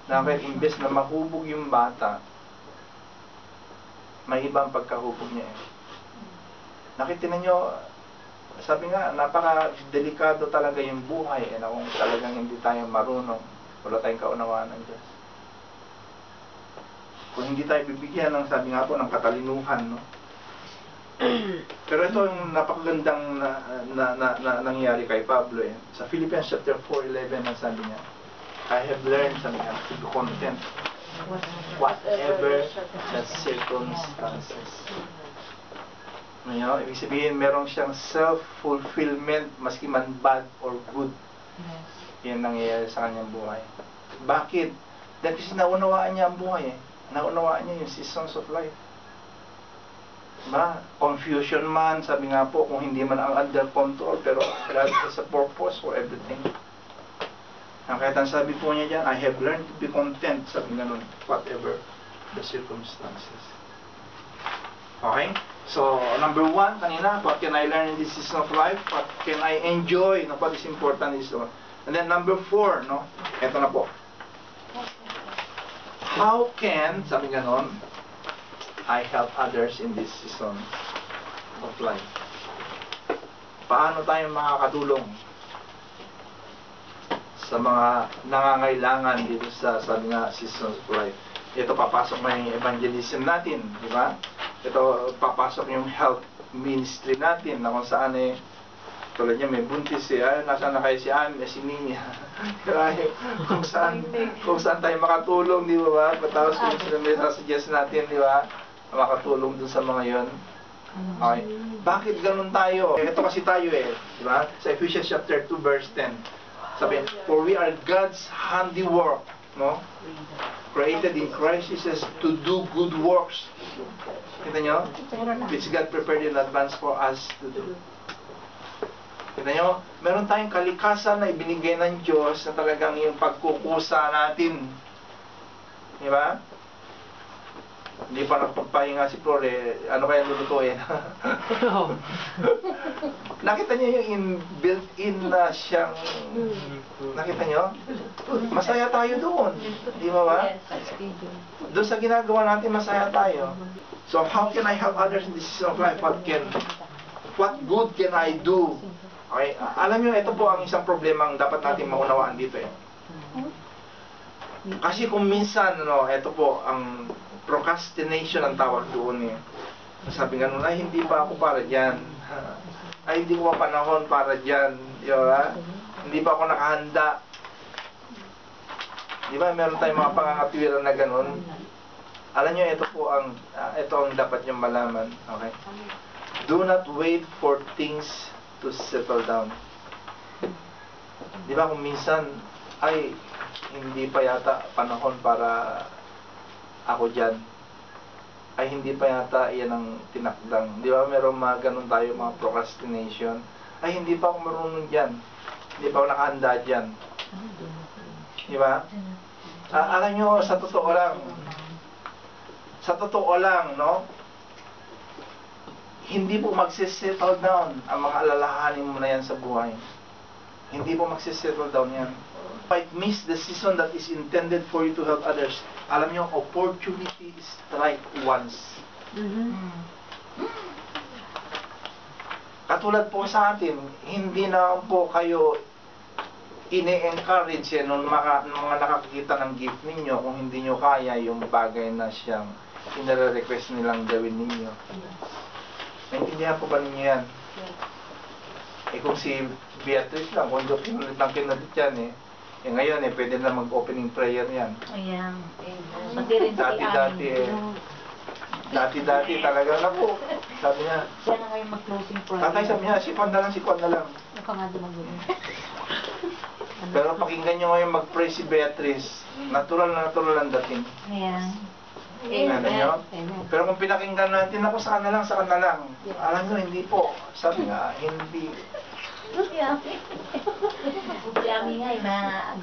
Na kahit imbes na mahubog yung bata, may ibang pagkahubog niya eh. Nakita ninyo, sabi nga, napaka-delikado talaga yung buhay na kung talagang hindi tayo marunong, wala tayong kaunawaan ng Diyos. Kung hindi tayo bibigyan ng, sabi nga po, ng katalinuhan, no? Pero ito yung napakagandang nangyari kay Pablo eh. Sa Philippians chapter 4:11 ang sabi niya, I have learned, sabi niya, to be content whatever the circumstances. Ibig sabihin, meron siyang self-fulfillment, maski man bad or good. Yan nangyayari sa kanyang buhay. Bakit? Dahil kasi naunawaan niya ang buhay eh. Naunawaan niya yung seasons of life. Diba? Confusion man, sabi nga po, kung hindi man ang under control, pero God has a purpose for everything. Kahit ang sabi po niya dyan, I have learned to be content, sabi nga nun, whatever the circumstances. Okay? So, number 1, kanina, what can I learn in this season of life? What can I enjoy? No, what is important is one. And then number 4, no? Ito na po. How can, sabi nga nun, I help others in this season of life? Paano tayo makakatulong sa mga nangangailangan dito sa, sabi nga, season of life? Ito papasok na yung evangelism natin, di ba? Ito papasok yung health ministry natin na kung saan eh, tulad niya may buntis eh, nasa na kayo si Anne, si Nina. kung saan tayo makatulong, di ba? Patapos kung sila may suggest natin, di ba? Makatulong dun sa mga yon. Okay. Bakit ganun tayo? Ito kasi tayo eh, di ba? Sa Ephesians chapter 2 verse 10. Sabi, for we are God's handiwork, no? Created in Christ Jesus to do good works. Kita nyo? Which God prepared in advance for us to do. Kita nyo? Meron tayong kalikasan na ibinigay ng Diyos na talagang yung pagkukusa natin. Di ba? Hindi pa nagpagpahinga si Flore, ano kaya lulutuin? Nakita niyo yung built-in na siyang, nakita niyo? Masaya tayo doon. Di ba ba? Doon sa ginagawa natin, masaya tayo. So, how can I help others in this season of life? What good can I do? Okay? Alam niyo, ito po ang isang problema ang dapat natin maunawaan dito eh. Kasi kung minsan, ito po ang procrastination ang tawag doon eh. Sabi nga nun, ay hindi pa ako para dyan. Ay hindi ko pa panahon para dyan. Di ba? Hindi pa ako nakahanda. Di ba? Meron tayong mga pangangatiwiran na ganun. Alam nyo, ito ang dapat nyo malaman. Okay? Do not wait for things to settle down. Di ba kung minsan, ay hindi pa yata panahon para ako dyan, ay hindi pa yata yan ang tinakdang. Di ba meron mga ganun tayo, mga procrastination, ay hindi pa ako marunong dyan, hindi pa ako nakahanda dyan. Di ba? Alam nyo, sa totoo lang, no? Hindi po magsisettle down ang mga alalahanin mo na yan sa buhay. Hindi po magsisettle down yan. Might miss the season that is intended for you to help others. Alam niyo, opportunity strike once. Katulad po sa atin, hindi na po kayo ini-encourage yan nung mga nakakita ng gift ninyo kung hindi nyo kaya yung bagay na siyang inare-request nilang gawin ninyo. Naintindihan po ba ninyo yan? Eh kung si Beatrice lang, kung kinulit lang kinulit yan eh. Eh ngayon eh, pwede na mag-opening prayer yan. Ayan. Pati rin si Dati talaga na po. Sabi niya, siya na ngayon mag-closing prayer. tatay sabi niya, sikwan na lang. Ikaw nga din mag-gulo. Pero pakinggan nyo ngayon mag-pray si Beatrice. Natural ang dating. Ayan. Amen. Pero kung pinakinggan natin, ako sa kanila lang. Alam nyo, hindi po. Sabi nga, hindi. Yummy nga eh,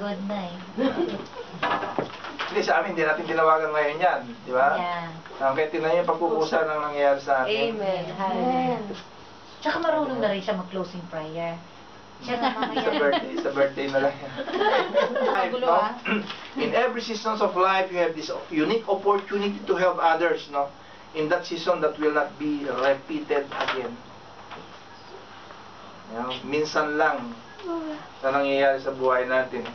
good na eh. Hindi sa amin, hindi natin tinawagan ngayon yan. Di ba? Yeah. Kaya tinan yung pagkukusa ng nangyayari sa atin. Amen. Amen. Tsaka marunong na rin siya mag-closing prayer. Siya na Sa birthday na lang yan. Life, Magulo, no? ah. In every seasons of life, you have this unique opportunity to help others, no? In that season that will not be repeated again. You know, minsan lang na nangyayari sa buhay natin.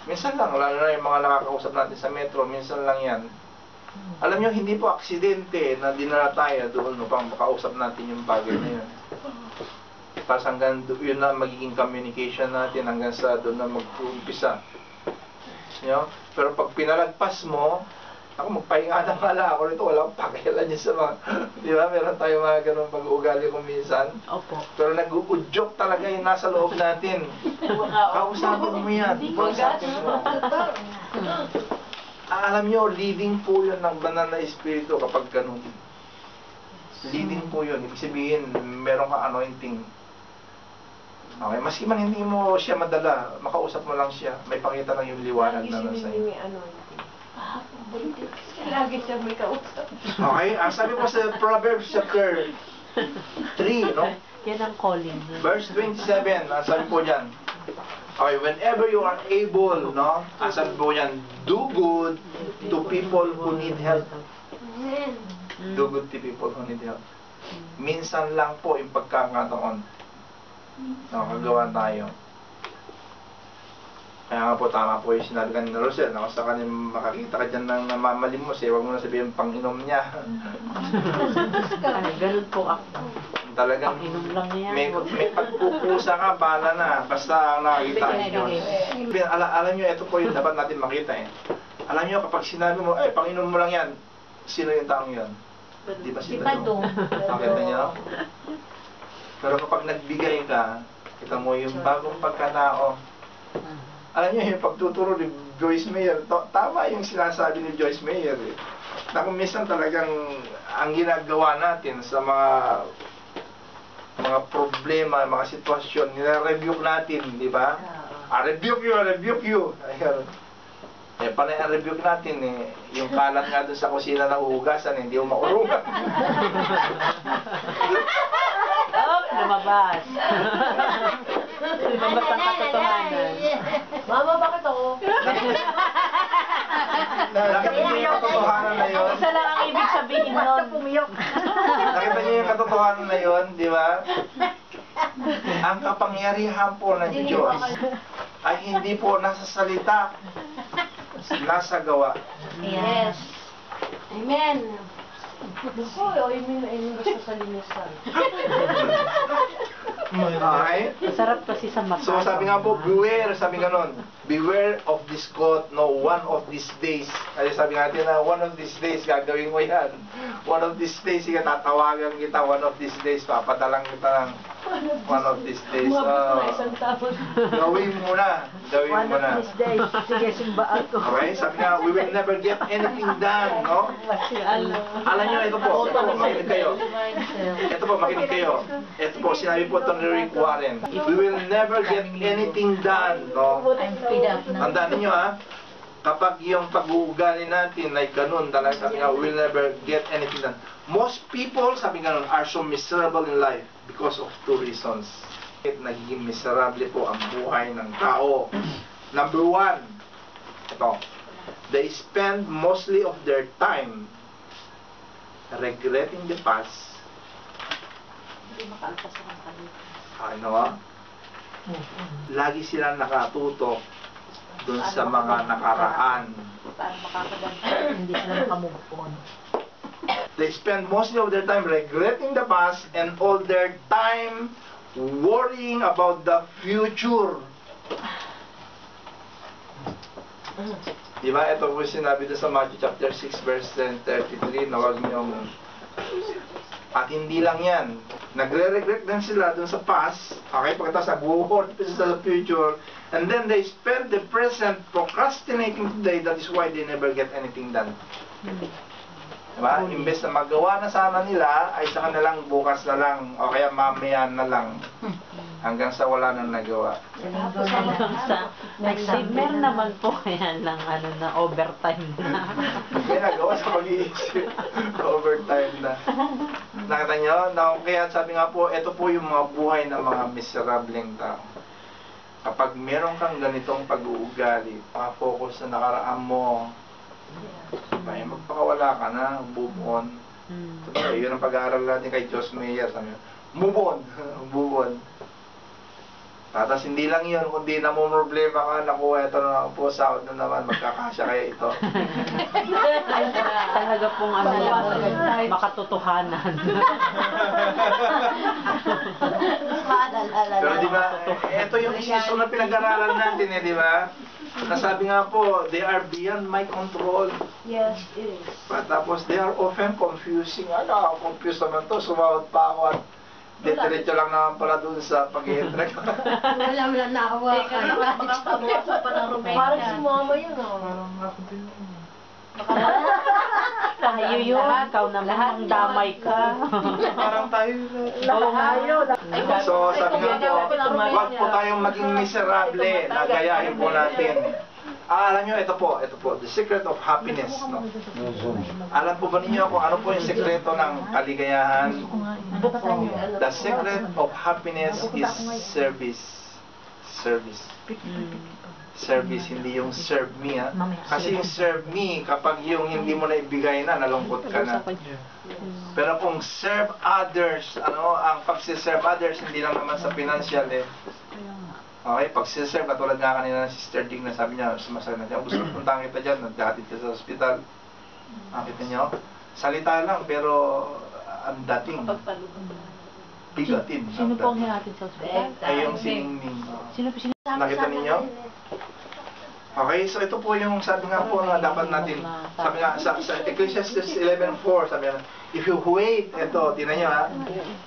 Minsan lang, lalo na yung mga nakakausap natin sa metro, minsan lang yan. Alam nyo, hindi po aksidente na dinala tayo doon upang makausap natin yung bagay na yun. Tapos hanggang yun na magiging communication natin hanggang sa doon na mag-uumpisa. You know? Pero pag pinalagpas mo, ako magpahinga na pala ako rito, wala akong pakialam niya sa mga, di ba? Meron tayo mga ganun pag-uugali kung minsan. Opo. Pero nag-uudyok talaga yung nasa loob natin. Kausapin mo yan. Kausapin mo. Alam nyo, leading po yun ng banal na espiritu kapag ganun. Leading po yun. Ibig sabihin, meron ka anointing. Okay, maski man hindi mo siya madala, makausap mo lang siya. May pakita lang yung liwanag na nasa iyo. Lagi siya may kausap. Okay, ang sabi po sa Proverbs chapter 3, no? Yan ang calling. Verse 27, ang sabi po dyan. Okay, whenever you are able, no? Ang sabi po dyan, do good to people who need help. Amen. Do good to people who need help. Minsan lang po yung pagkakataon. Nakagawa tayo. Kaya nga po, tama po yung sinabi kanina Rosel, na sa kanya makakita ka dyan ng namamalimos, huwag mo na sabihin pang-inom niya. Ay, ganun po ako. Talagang Pang-inom lang yan. may pagpupusa ka, bala na. Basta ang nakakita ang Diyos. Alam nyo, ito po yung dapat natin makita eh. Alam nyo, kapag sinabi mo, pang-inom mo lang yan, sino yung taong yun? Di ba Si sila Padong. Nakita nyo? Pero kapag nagbigay ka, kita mo yung bagong pagkanao. Alam niyo, yung pagtuturo ni Joyce Meyer, tama yung sinasabi ni Joyce Meyer. Eh. Na kung minsan talagang ang ginagawa natin sa mga problema, mga sitwasyon, nire-rebuke natin, di ba? Rebuke you. Ayun. Panay ang rebuke natin eh. Yung kalat nga dun sa kusina na uhugasan, hindi mo maurungan. Oh, lumabas. Lumabas ang katotohanan. Mama, bakit ako? Nakita niyo yung katotohanan na yun? Isa lang ang ibig sabihin nun. Nakita niyo yung katotohanan na yun, di ba? Ang kapangyarihan po ng Diyos ay hindi po nasa salita, nasa gawa. Yes. Amen. Amen gusto sa linisan. Okay? Masarap kasi sa mata. So sabi nga po, beware, sabi nga nun, beware of this quote, no, one of these days. Kasi sabi natin na one of these days, gagawin mo yan. One of these days, tatawagan kita, one of these days, papadalang kita ng one of these days. Isang taon. Gawin mo na. Gawin mo na. days. Sige, simbaan ko. Okay? Sabi nga, we will never get anything done, no? Alam nyo, ito po, makinig kayo. Ito po, makinig kayo. Ito po, sinabi po ito ni Rick Warren. We will never get anything done, no? I'm fed up na. Tandaan ninyo ha, kapag yung pag-uugali natin ay ganun, talaga sabi nga, we'll never get anything done. Most people, sabi nga nun, are so miserable in life because of two reasons. Nagiging miserable po ang buhay ng tao. Number one, ito, they spend mostly of their time regretting the past. Hindi makalpas sa kalimutan. Ano ba? Lagi silang nakatutok dun sa mga nakaraan. Paano makakaganda? Hindi sila makamove on. They spend mostly of their time regretting the past and all their time worrying about the future. Diba? Ito po sinabi doon sa Matthew chapter 6 verse 33 na wag niyong. At hindi lang yan. Nagre-regret din sila dun sa past. Okay? Pagkatapos nag-worry sa future. And then they spend the present procrastinating today. That is why they never get anything done. Diba? Imbes na magawa na sana nila, ay sa kanilang bukas na lang. O kaya mamaya na lang. Hanggang sa wala nang nagawa. Nag-sibmer naman po kaya lang na overtime na. May nagawa sa pag-iisip. Overtime na. Nakita nyo? Kaya sabi nga po, ito po yung mga buhay ng mga miserableng tao. Kapag meron kang ganitong pag-uugali, focus sa nakaraan mo, ay magpakawala ka na, move on. So, yun ang pag-aaral natin kay Jos Meyer. Sabi niya, move on, move on. Tapos hindi lang yun, kundi namumroblema ka, naku, eto na po, sahod na naman, magkakasya kaya ito. Talaga pong ano lang, makatotohanan. Pero di ba, ito yung issue na pinag-aralan natin di ba? Nasabi nga po, they are beyond my control. Yes, it is. Tapos they are often confusing. Ano, confused naman to, sumawad pa ako at diretso lang naman pala dun sa pag-i-entrek. Wala mo na nakawa ka. Makakabawasan pa ng Romania. Parang si mama yun, Parang ako din. Tayo yun, ikaw naman ang damay ka. Parang tayo. So, sabi nga po, wag po tayong maging miserable na gayahin po natin. Alam nyo, ito po, the secret of happiness. No? Alam po ba ninyo kung ano po yung sekreto ng kaligayahan? The secret of happiness is service. Service. Service, hindi yung serve me. Kasi yung serve me, kapag yung hindi mo na ibigay na, nalungkot ka na. Pero kung serve others, ang pag-serve others, hindi lang naman sa financial Okay, pag-serve, katulad nga kanina ng Sister Ding na sabi niya, sumasal na siya, gusto kong puntahan kita dyan, nagdahatid ka sa hospital. Nakita niyo? Salita lang, pero ang dating. Bigatin. Sino po ang hihatid sa ospital? Ay yung siningning. Sino po Nakita ninyo? Okay, so ito po yung sabi nga po na dapat natin, sabi nga sa Ecclesiastes 11:4, sabi nga, if you wait, ito, tinan nyo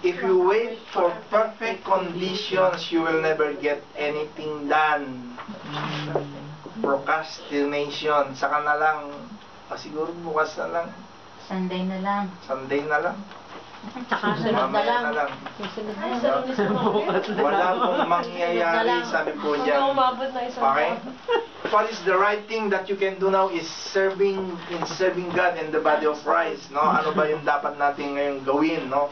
if you wait for perfect conditions, you will never get anything done. Procrastination, saka na lang, siguro bukas na lang. Sunday na lang. Sunday na lang. Tsaka sunod na Mamaya lang. na lang. Susunod na Ay, lang. sarap na Wala pong mangyayari, sabi po Hanggang dyan. umabot na isang Okay? What is the right thing that you can do now is serving God in the body of Christ, no? Ano ba yung dapat natin ngayon gawin, no?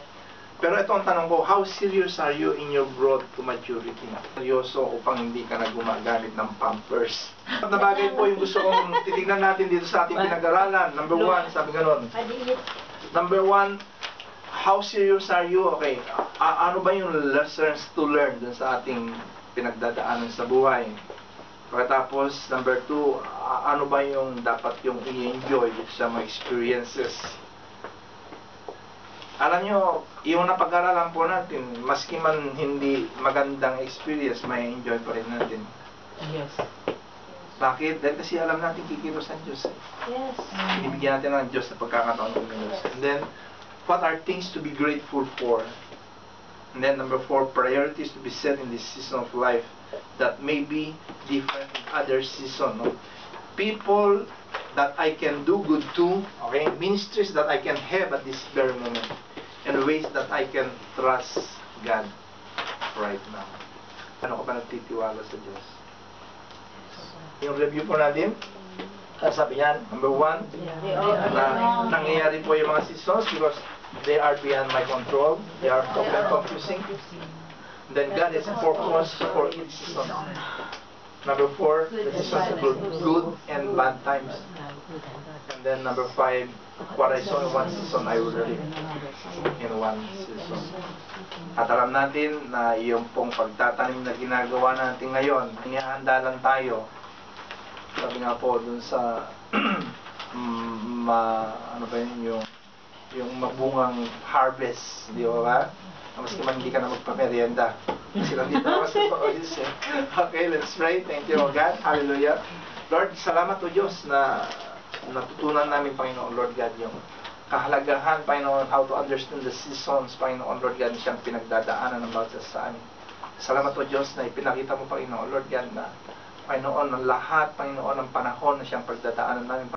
Pero ito ang tanong ko, how serious are you in your growth to maturity? Seryoso upang hindi ka na gumagamit ng Pampers. Na bagay po yung gusto kong titignan natin dito sa ating pinag-aralan. Number 1, sabi ganon. Number 1, how serious are you? Okay, ano ba yung lessons to learn dun sa ating pinagdadaanan sa buhay? Pagkatapos, number 2, ano ba yung dapat yung i-enjoy sa mga experiences? Alam nyo, yung napag-aralan po natin, maski man hindi magandang experience, may enjoy pa rin natin. Yes. Bakit? Dahil kasi alam natin kikilos ang Diyos. Yes. Binibigyan natin ng Diyos na pagkakataon kumilos. And then, what are things to be grateful for? And then number 4, priorities to be set in this season of life that may be different in other season. No? People that I can do good to, okay? Ministries that I can have at this very moment, and ways that I can trust God right now. Ano ka ba nagtitiwala sa Diyos? Yung review po natin, sabi yan, number 1, na nangyayari po yung mga seasons because they are beyond my control. They are often confusing. Then God is purpose for each season. Number 4, the seasons for good and bad times. And then number 5, what I saw in one season, I will reap in one season. At alam natin na yung pong pagtatanim na ginagawa natin ngayon, inihanda lang tayo. Sabi nga po dun sa ano ba yun, yung mabungang harvest, di ba? Maski man hindi ka na magpamerienda. Kasi nandito naman sa paulis eh. Okay, let's pray. Thank you, God. Hallelujah. Lord, salamat o Diyos na natutunan namin, Panginoon, Lord God, yung kahalagahan, Panginoon, how to understand the seasons, Panginoon, Lord God, siyang pinagdadaanan ng bawat sa amin. Salamat o Diyos na ipinakita mo, Panginoon, Lord God, na Panginoon, ang lahat, Panginoon, ng panahon na siyang pagdadaanan namin,